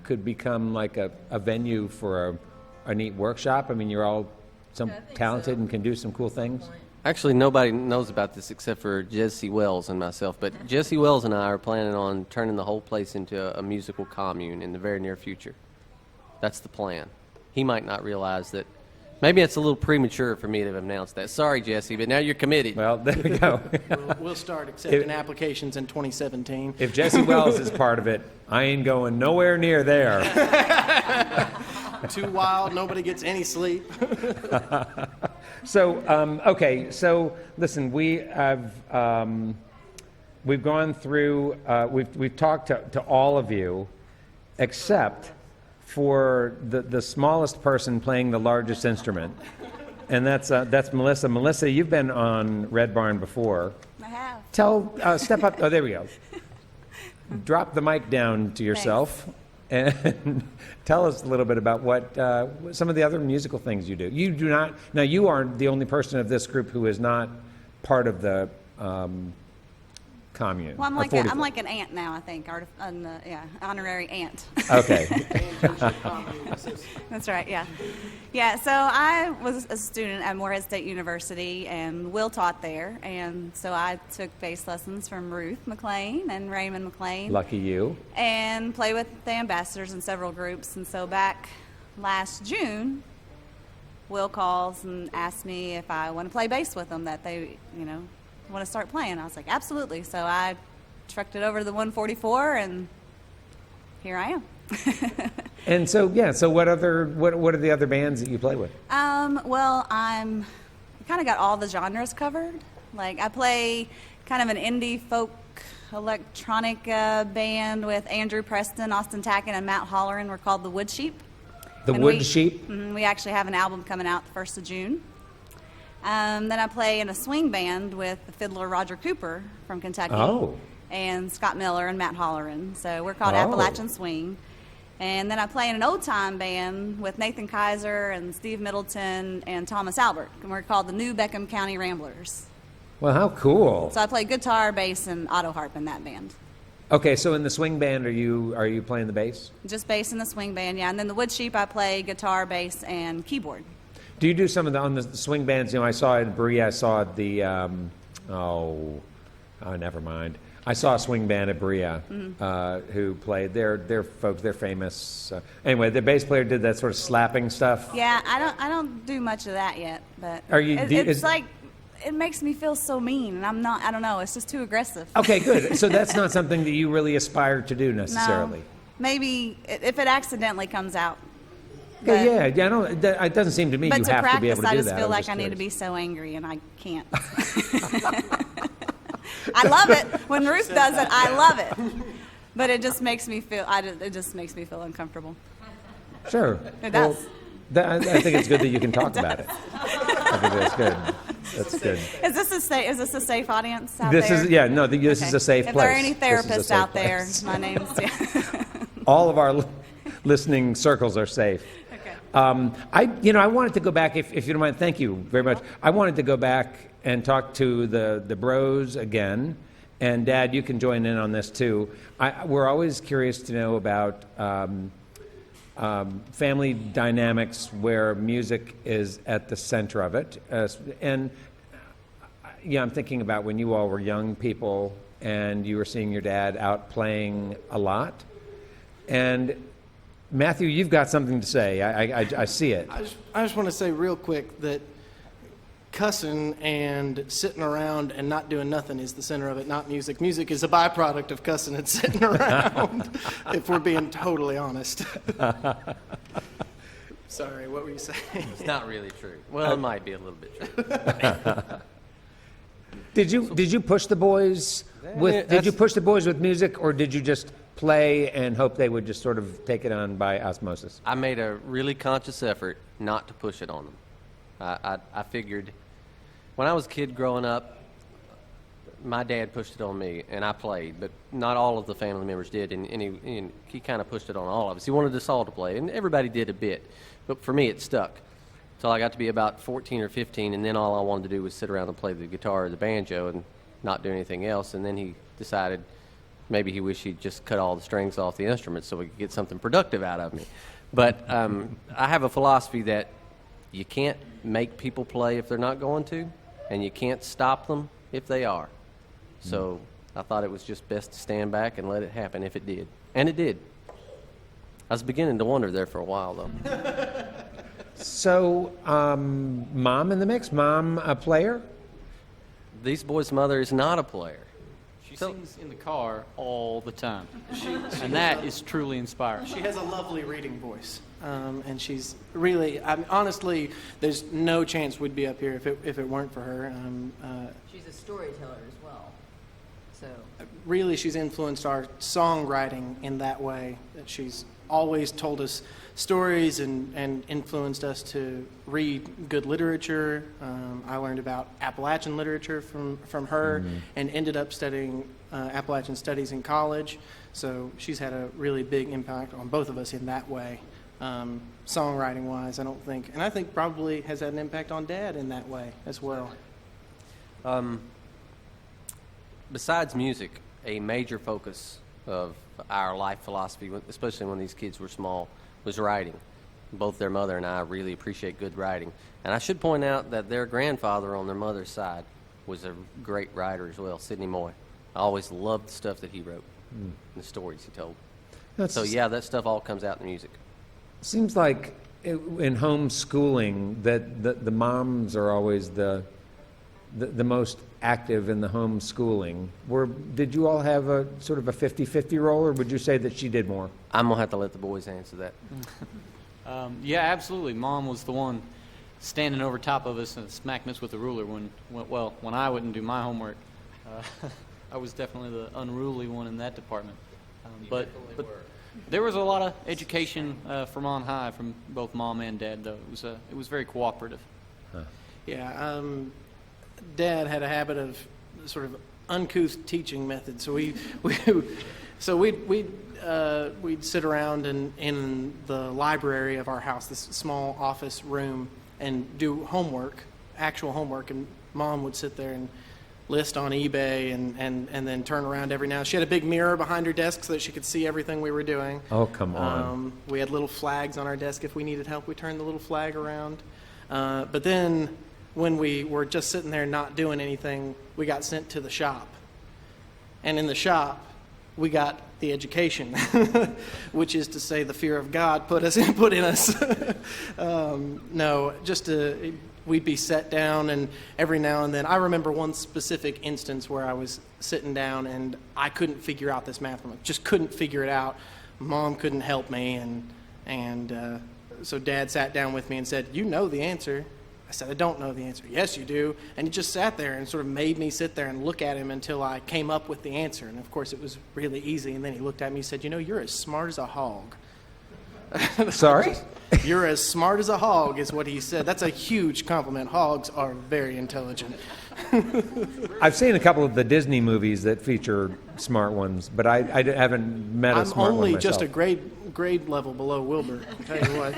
could become like a venue for a neat workshop. I mean, you're all some I think talented so. and can do some cool things. Actually, nobody knows about this except for Jesse Wells and myself. But Jesse Wells and I are planning on turning the whole place into a musical commune in the very near future. That's the plan. He might not realize that. Maybe it's a little premature for me to have announced that. Sorry, Jesse, but now you're committed. Well, there we go. We'll start accepting applications in 2017. If Jesse Wells is part of it, I ain't going nowhere near there. too wild, nobody gets any sleep. So, okay, so listen, we've gone through, we've talked to all of you, except for the smallest person playing the largest instrument, and that's Melissa. Melissa, you've been on Red Barn before. I have. Step up. Oh, there we go. Drop the mic down to yourself. And tell us a little bit about what some of the other musical things you do. You do not, now you are the only person of this group who is not part of the commune. Well, I'm like an aunt now, I think. Honorary aunt. Okay. That's right, yeah. Yeah, so I was a student at Morehead State University, and Will taught there. And so I took bass lessons from Ruth McLean and Raymond McLean. Lucky you. And play with the ambassadors in several groups. And so back last June, Will calls and asks me if I want to play bass with them, that they, want to start playing. I was like, absolutely. So I trucked it over to the 144, and here I am. And so, yeah, so what are the other bands that you play with? Well, I kind of got all the genres covered. Like, I play kind of an indie folk electronic band with Andrew Preston, Austin Tacken, and Matt Holleran. We're called the Wood Sheep. The Wood Sheep? We actually have an album coming out the 1st of June. Then I play in a swing band with the fiddler Roger Cooper from Kentucky. Oh. And Scott Miller and Matt Holleran. So we're called Appalachian Swing. And then I play in an old-time band with Nathan Kaiser and Steve Middleton and Thomas Albert. And we're called the New Beckham County Ramblers. Well, how cool. So I play guitar, bass, and auto harp in that band. Okay, so in the swing band, are you playing the bass? Just bass in the swing band, yeah. And then the Wood Sheep, I play guitar, bass, and keyboard. Do you do some of on the swing bands? I saw in Berea, I saw the, never mind. I saw a swing band at Berea who played. They're folks. They're famous. Anyway, the bass player did that sort of slapping stuff. Yeah, I don't do much of that yet, but Are you? it's like it makes me feel so mean, and I'm not. I don't know. It's just too aggressive. Okay, good. So that's not something that you really aspire to do necessarily. No, maybe if it accidentally comes out. Yeah, I don't. It doesn't seem to me you have to be able to do that. I just feel like I need to be so angry, and I can't. I love it when Ruth does it. I love it, but it just makes me feel. It just makes me feel uncomfortable. Sure. It does. Well, I think it's good that you can talk about it. I think that's good. That's good. Is this a safe audience out this there? is yeah. No, this is a safe place. If there are any therapists out there, my name's All of our listening circles are safe. Okay. I wanted to go back, if you don't mind. Thank you very much. I wanted to go back and talk to the bros again, and Dad, you can join in on this too. We're always curious to know about family dynamics where music is at the center of it, and I'm thinking about when you all were young people and you were seeing your dad out playing a lot, and Matthew, you've got something to say. I see it. I just want to say real quick that cussing and sitting around and not doing nothing is the center of it, not music. Music is a byproduct of cussing and sitting around, if we're being totally honest. Sorry, what were you saying? It's not really true. Well, it might be a little bit true. Did you push the boys with music, or did you just play and hope they would just sort of take it on by osmosis? I made a really conscious effort not to push it on them. I figured when I was a kid growing up, my dad pushed it on me, and I played, but not all of the family members did, and he kind of pushed it on all of us. He wanted us all to play, and everybody did a bit, but for me it stuck. Until I got to be about 14 or 15, and then all I wanted to do was sit around and play the guitar or the banjo and not do anything else, and then he decided maybe he wished he'd just cut all the strings off the instruments so we could get something productive out of me. But I have a philosophy that you can't make people play if they're not going to, and you can't stop them if they are. So I thought it was just best to stand back and let it happen if it did. And it did. I was beginning to wonder there for a while, though. So, Mom in the mix? Mom a player? These boys' mother is not a player. She sings in the car all the time. And that is truly inspiring. She has a lovely reading voice. And she's really, honestly, there's no chance we'd be up here if it weren't for her. She's a storyteller as well. So Really, she's influenced our songwriting in that way. That she's always told us stories and influenced us to read good literature. I learned about Appalachian literature from her and ended up studying Appalachian studies in college. So she's had a really big impact on both of us in that way. Songwriting-wise, I don't think. And I think probably has had an impact on Dad in that way as well. Besides music, a major focus of our life philosophy, especially when these kids were small, was writing. Both their mother and I really appreciate good writing. And I should point out that their grandfather on their mother's side was a great writer as well, Sidney Moy. I always loved the stuff that he wrote, and the stories he told. So yeah, that stuff all comes out in the music. Seems like in homeschooling that the moms are always the most active in the homeschooling. Did you all have a sort of a 50-50 role, or would you say that she did more? I'm going to have to let the boys answer that. Yeah, absolutely. Mom was the one standing over top of us and smacking us with a ruler when I wouldn't do my homework. I was definitely the unruly one in that department. But there was a lot of education from on high from both Mom and Dad, though. It was very cooperative. Yeah, Dad had a habit of sort of uncouth teaching methods. So we'd sit around in the library of our house, this small office room, and do homework, actual homework. And Mom would sit there and list on eBay and then turn around every now. She had a big mirror behind her desk so that she could see everything we were doing. Oh, come on. We had little flags on our desk. If we needed help, we turned the little flag around. But then when we were just sitting there not doing anything, we got sent to the shop. And in the shop, we got the education, which is to say the fear of God put in us. We'd be set down, and every now and then, I remember one specific instance where I was sitting down and I couldn't figure out this math problem. Just couldn't figure it out. Mom couldn't help me, and so Dad sat down with me and said, "You know the answer." I said, "I don't know the answer." "Yes, you do." And he just sat there and sort of made me sit there and look at him until I came up with the answer. And of course, it was really easy. And then he looked at me and said, "You know, you're as smart as a hog." Sorry? "You're as smart as a hog," is what he said. That's a huge compliment. Hogs are very intelligent. I've seen a couple of the Disney movies that feature smart ones, but I haven't met a smart one I'm only myself. just a grade level below Wilbur, I'll tell you what.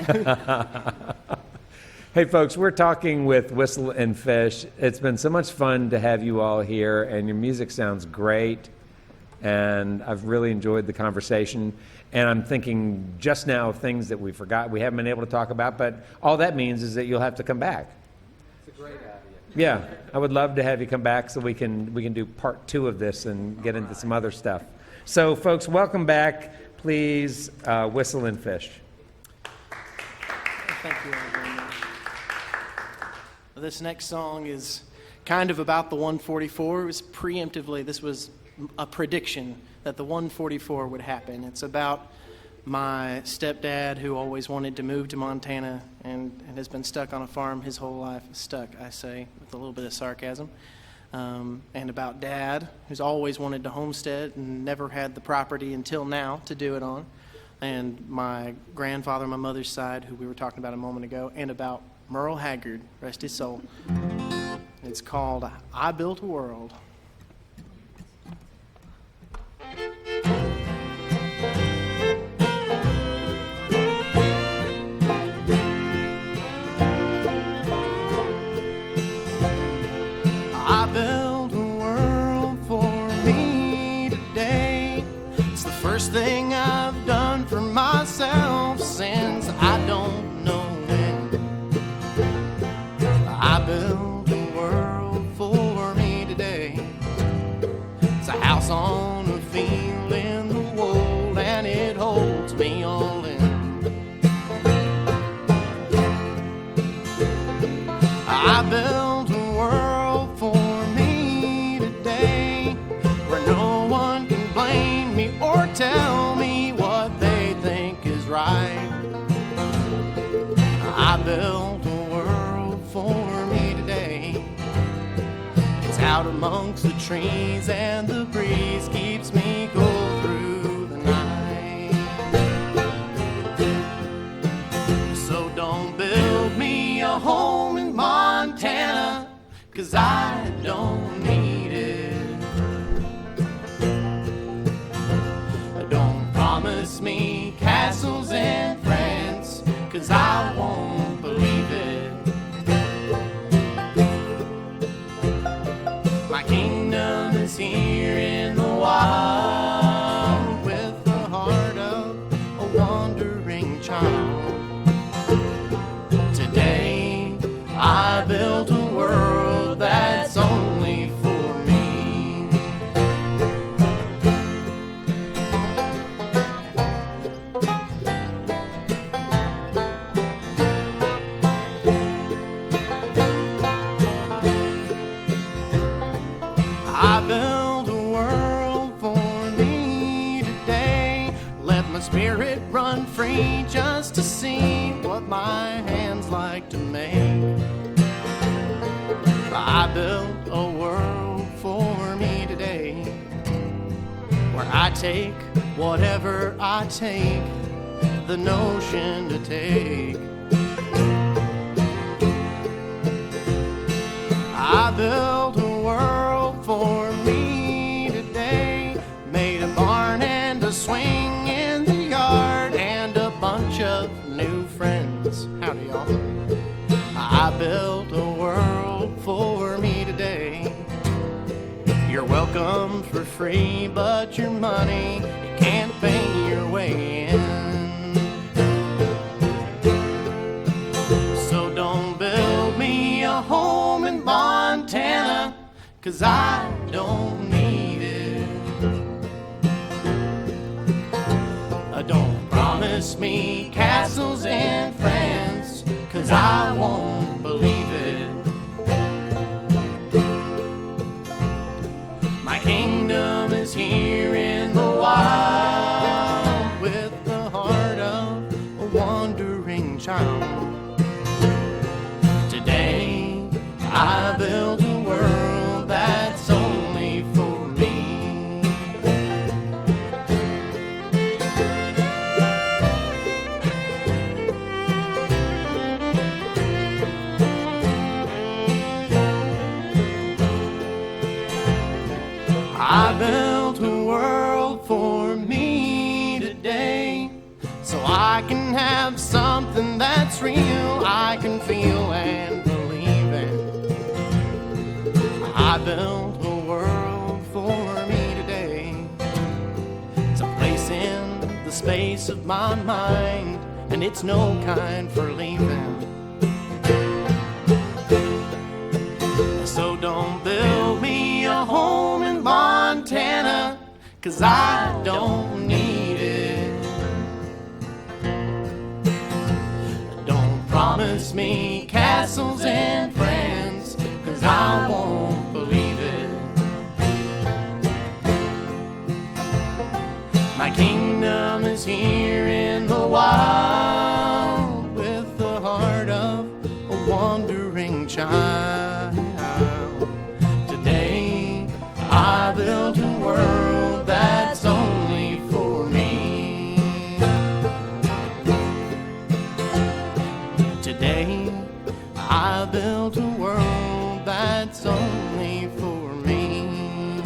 Hey, folks, we're talking with Whistle and Fish. It's been so much fun to have you all here, and your music sounds great, and I've really enjoyed the conversation. And I'm thinking just now of things that we forgot, we haven't been able to talk about, but all that means is that you'll have to come back. It's a great idea. Yeah, I would love to have you come back so we can do part 2 of this and get into some other stuff. So, folks, welcome back. Please, Whistle and Fish. Thank you all very much. This next song is kind of about the 144. It was preemptively, this was a prediction that the 144 would happen. It's about my stepdad who always wanted to move to Montana and has been stuck on a farm his whole life. Stuck, I say, with a little bit of sarcasm. And about Dad, who's always wanted to homestead and never had the property until now to do it on. And my grandfather, my mother's side, who we were talking about a moment ago, and about Merle Haggard, rest his soul. It's called "I Built a World." I built a world for me today. It's the first thing I've done for myself since I don't know when. I built a world for me today. It's a house on a field in the wold, and it holds me all in. I built a world for me today, where no one can blame me or tell me what they think is right. out amongst the trees, and the breeze keeps me cool through the night. So don't build me a home in Montana, 'cause I don't need it. Don't promise me castles in France, 'cause I won't believe it. My kingdom is here in the wild, with the heart of a wandering child. Today I built a world that's only for me. I built a world for me today. Let my spirit run free just to see what my hands like to make. I built a world for me today, where I take whatever I take the notion to take. I built a world for me today, made a barn and a swing in the yard, and a bunch of new friends. Howdy, y'all. I built a world for me today. You're welcome for free, but your money, you can't pay your way in. So don't build me a home in Montana, 'cause I don't need it. Don't promise me castles in France, 'cause I won't believe it. My kingdom is here in the wild, with the heart of a wandering child. Today I built a world that's only for me. I built a world for me today, so I can have something that's real, I can feel and believe in. I built a world for me today. It's a place in the space of my mind, and it's no kind for leaving. So don't build me a home in Montana, 'cause I don't need it. Don't promise me castles in France, 'cause I won't believe it. My kingdom is here in the wild, with the heart of a wandering child. Today I built a world that's only for me. Today I built a world that's only for me.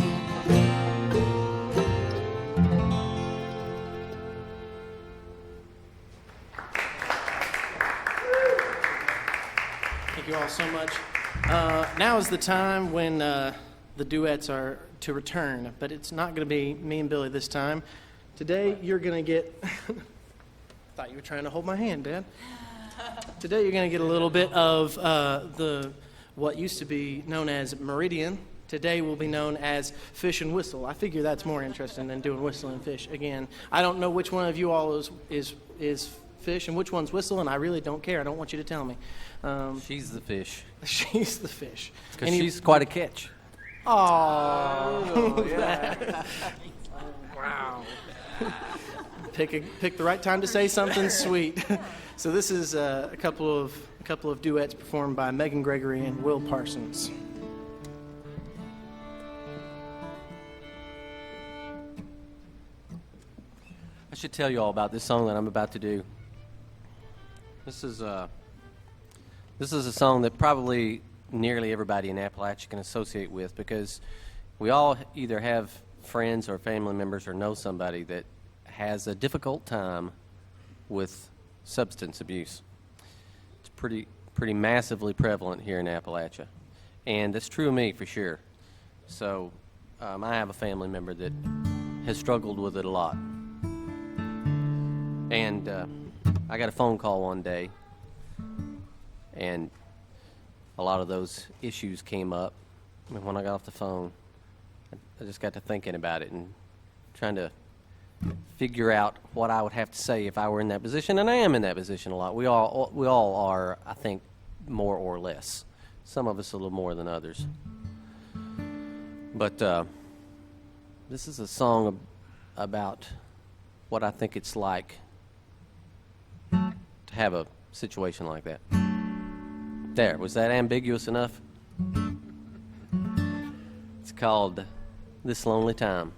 Thank you all so much. Now is the time when the duets are to return, but it's not going to be me and Billy this time. Today you're going to get... Thought you were trying to hold my hand, Dad. Today you're going to get a little bit of what used to be known as Meridian. Today will be known as Fish and Whistle. I figure that's more interesting than doing Whistle and Fish again. I don't know which one of you all is Fish and which one's Whistle, and I really don't care. I don't want you to tell me. She's the fish. She's the fish. Because she's quite a catch. Oh, yeah. Wow. Pick the right time to say something sweet. So this is a couple of duets performed by Megan Gregory and Will Parsons. I should tell you all about this song that I'm about to do. This is a song that probably nearly everybody in Appalachia can associate with, because we all either have friends or family members or know somebody that has a difficult time with substance abuse. It's pretty massively prevalent here in Appalachia, and that's true of me for sure. So I have a family member that has struggled with it a lot. And I got a phone call one day, and a lot of those issues came up. And when I got off the phone, I just got to thinking about it and trying to figure out what I would have to say if I were in that position. And I am in that position a lot. We all are, I think, more or less. Some of us a little more than others. But this is a song about what I think it's like to have a situation like that. There, was that ambiguous enough? It's called This Lonely Time.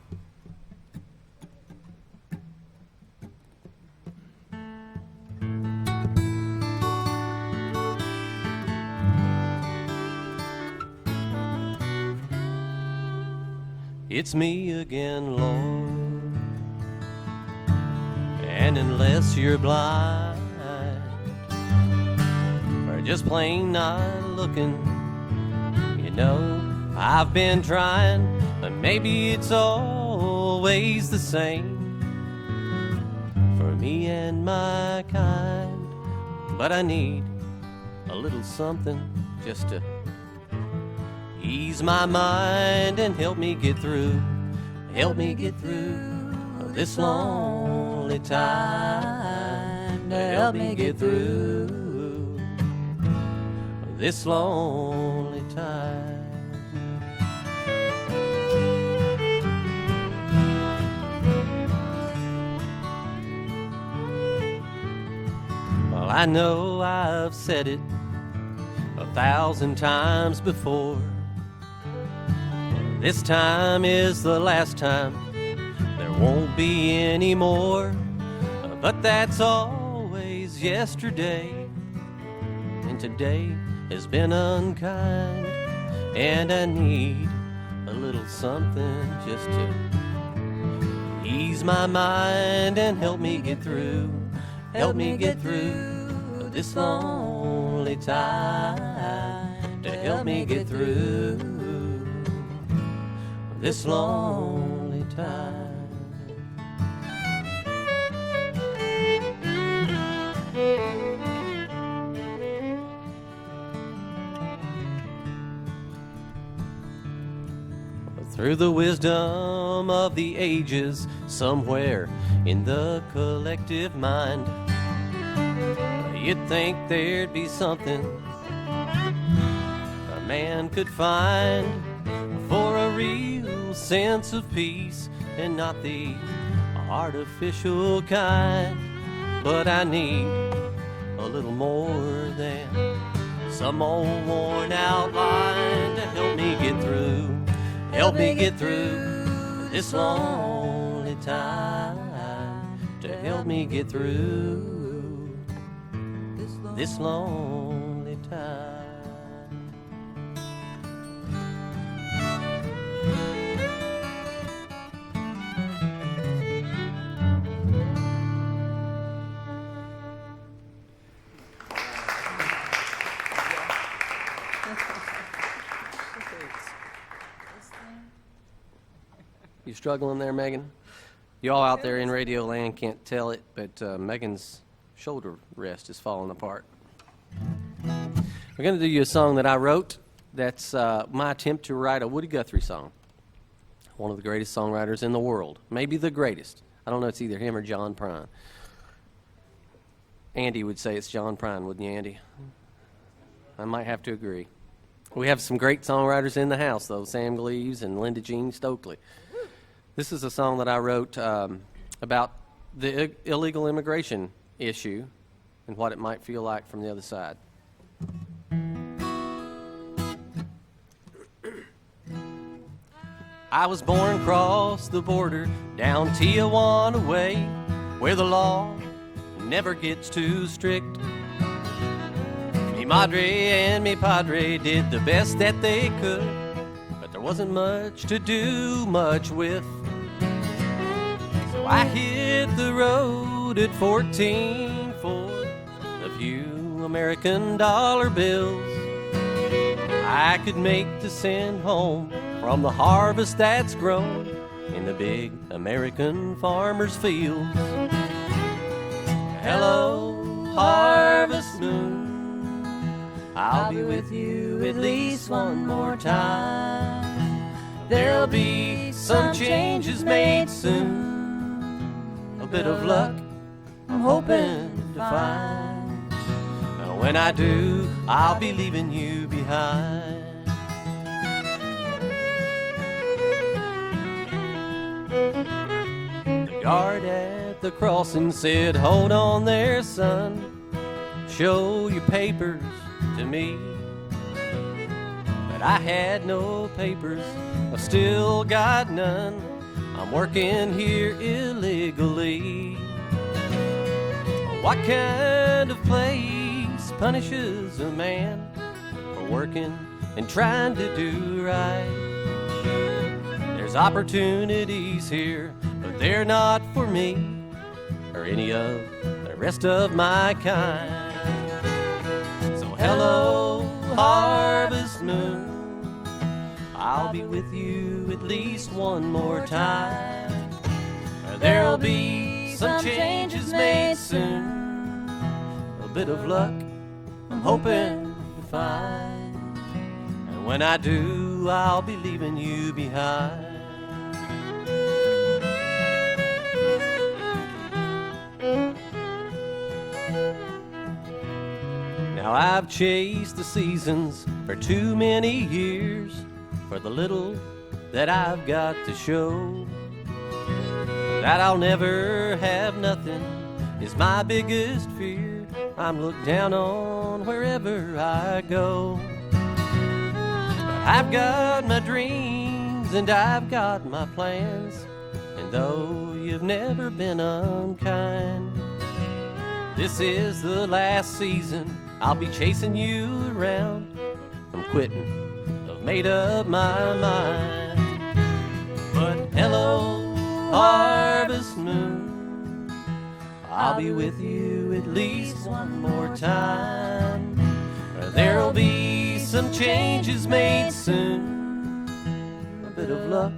It's me again, Lord, and unless you're blind or just plain not looking, you know, I've been trying, but maybe it's always the same for me and my kind. But I need a little something just to ease my mind and help me get through this lonely time, to help me get through this lonely time. Well, I know I've said it 1,000 times before. This time is the last time, there won't be any more. But that's always yesterday, and today has been unkind. And I need a little something just to ease my mind and help me get through this lonely time, to help me get through this lonely time. Through the wisdom of the ages, somewhere in the collective mind, you'd think there'd be something a man could find for a real sense of peace, and not the artificial kind. But I need a little more than some old worn out line to help me get through this lonely time, to help me get through this lonely time. You struggling there, Megan? You all out there in radio land can't tell it, but Megan's shoulder rest is falling apart. We're going to do you a song that I wrote. That's my attempt to write a Woody Guthrie song. One of the greatest songwriters in the world. Maybe the greatest. I don't know, it's either him or John Prine. Andy would say it's John Prine, wouldn't you, Andy? I might have to agree. We have some great songwriters in the house, though. Sam Gleaves and Linda Jean Stokely. This is a song that I wrote about the illegal immigration issue and what it might feel like from the other side. I was born across the border, down Tijuana way. where the law never gets too strict. Mi madre and mi padre did the best that they could, but there wasn't much to do much with. So I hit the road at 14 for a few American dollar bills I could make to send home from the harvest that's grown in the big American farmer's fields. Hello, harvest moon, I'll be with you at least one more time. There'll be some changes made soon, a bit of luck I'm hoping to find. Now when I do, I'll be leaving you behind. The guard at the crossing said, hold on there, son, show your papers to me. But I had no papers, I've still got none, I'm working here illegally. What kind of place punishes a man for working and trying to do right? There's opportunities here, but they're not for me or any of the rest of my kind. So hello, harvest moon, I'll be with you at least one more time. There'll be some changes made soon, a bit of luck I'm hoping to find. And when I do, I'll be leaving you behind. Now I've chased the seasons for too many years for the little that I've got to show. That I'll never have nothing is my biggest fear. I'm looked down on wherever I go. But I've got my dreams and I've got my plans, and though you've never been unkind, this is the last season I'll be chasing you around. I'm quitting, I've made up my mind. But hello, harvest moon, I'll be with you at least one more time. There'll be some changes made soon, a bit of luck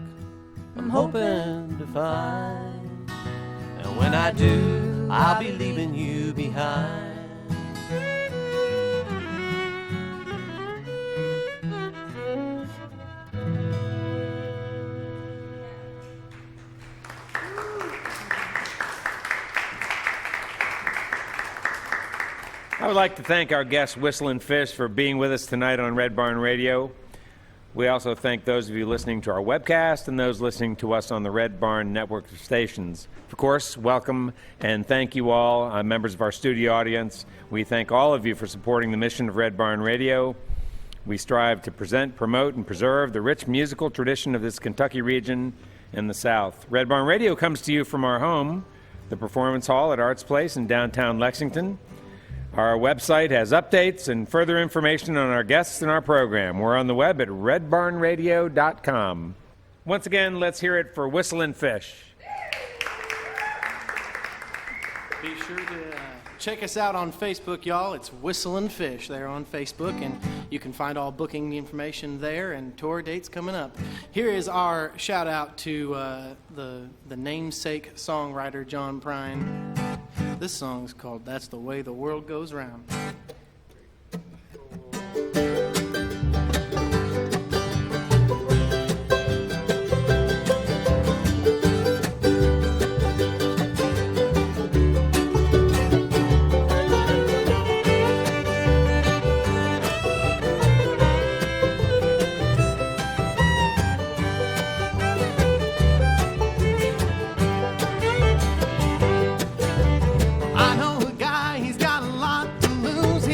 I'm hoping to find. And when I do, I'll be leaving you behind. I would like to thank our guest, Whistlin' Fish, for being with us tonight on Red Barn Radio. We also thank those of you listening to our webcast and those listening to us on the Red Barn network of stations. Of course, welcome and thank you all, members of our studio audience. We thank all of you for supporting the mission of Red Barn Radio. We strive to present, promote, and preserve the rich musical tradition of this Kentucky region and the South. Red Barn Radio comes to you from our home, the Performance Hall at Arts Place in downtown Lexington. Our website has updates and further information on our guests and our program. We're on the web at redbarnradio.com. Once again, let's hear it for Whistlin' Fish. Be sure to check us out on Facebook, y'all. It's Whistlin' Fish there on Facebook, and you can find all booking information there and tour dates coming up. Here is our shout out to the namesake songwriter John Prine. This song is called That's the Way the World Goes Round. I know a guy, he's got a lot to lose.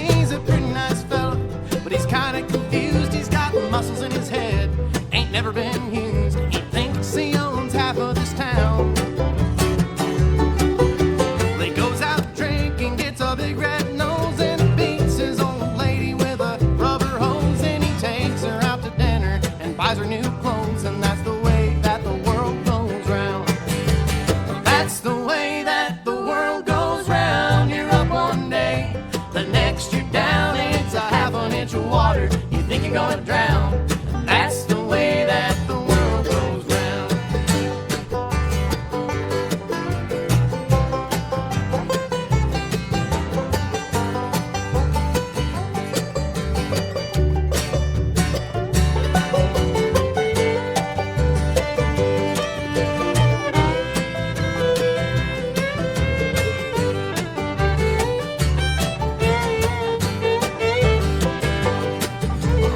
you're gonna drown. That's the way that the world goes round.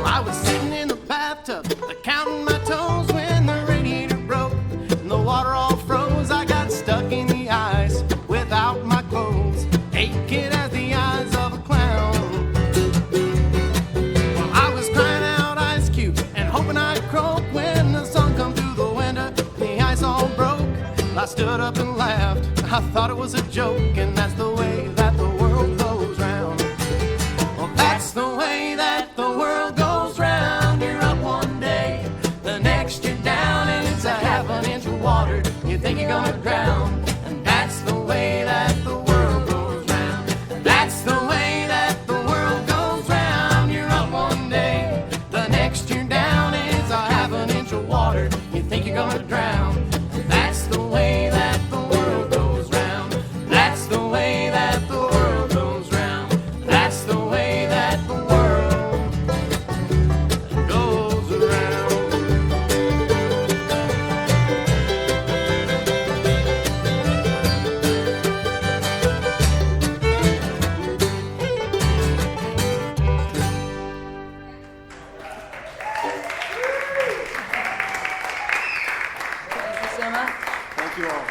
I was sitting in the bathtub, counting my toes when the radiator broke and the water all froze. I got stuck in the ice without my clothes, naked as the eyes of a clown. Well, I was crying out ice cube and hoping I'd croak when the sun come through the window and the ice all broke. I stood up and laughed. I thought it was a joke, and that's the way that the world goes round. Well, that's the way that the world goes round. You're up one day, the next you're down, and it's a half an inch of water. You think you're gonna drown, and that's the way that the world goes round. That's the way that the world goes round. You're up one day, the next you're down, and it's a half an inch of water. You think you're gonna drown. That's the way that the world goes round. That's the way that the world goes round. That's the way that the world goes around. Thank you so much. Thank you all.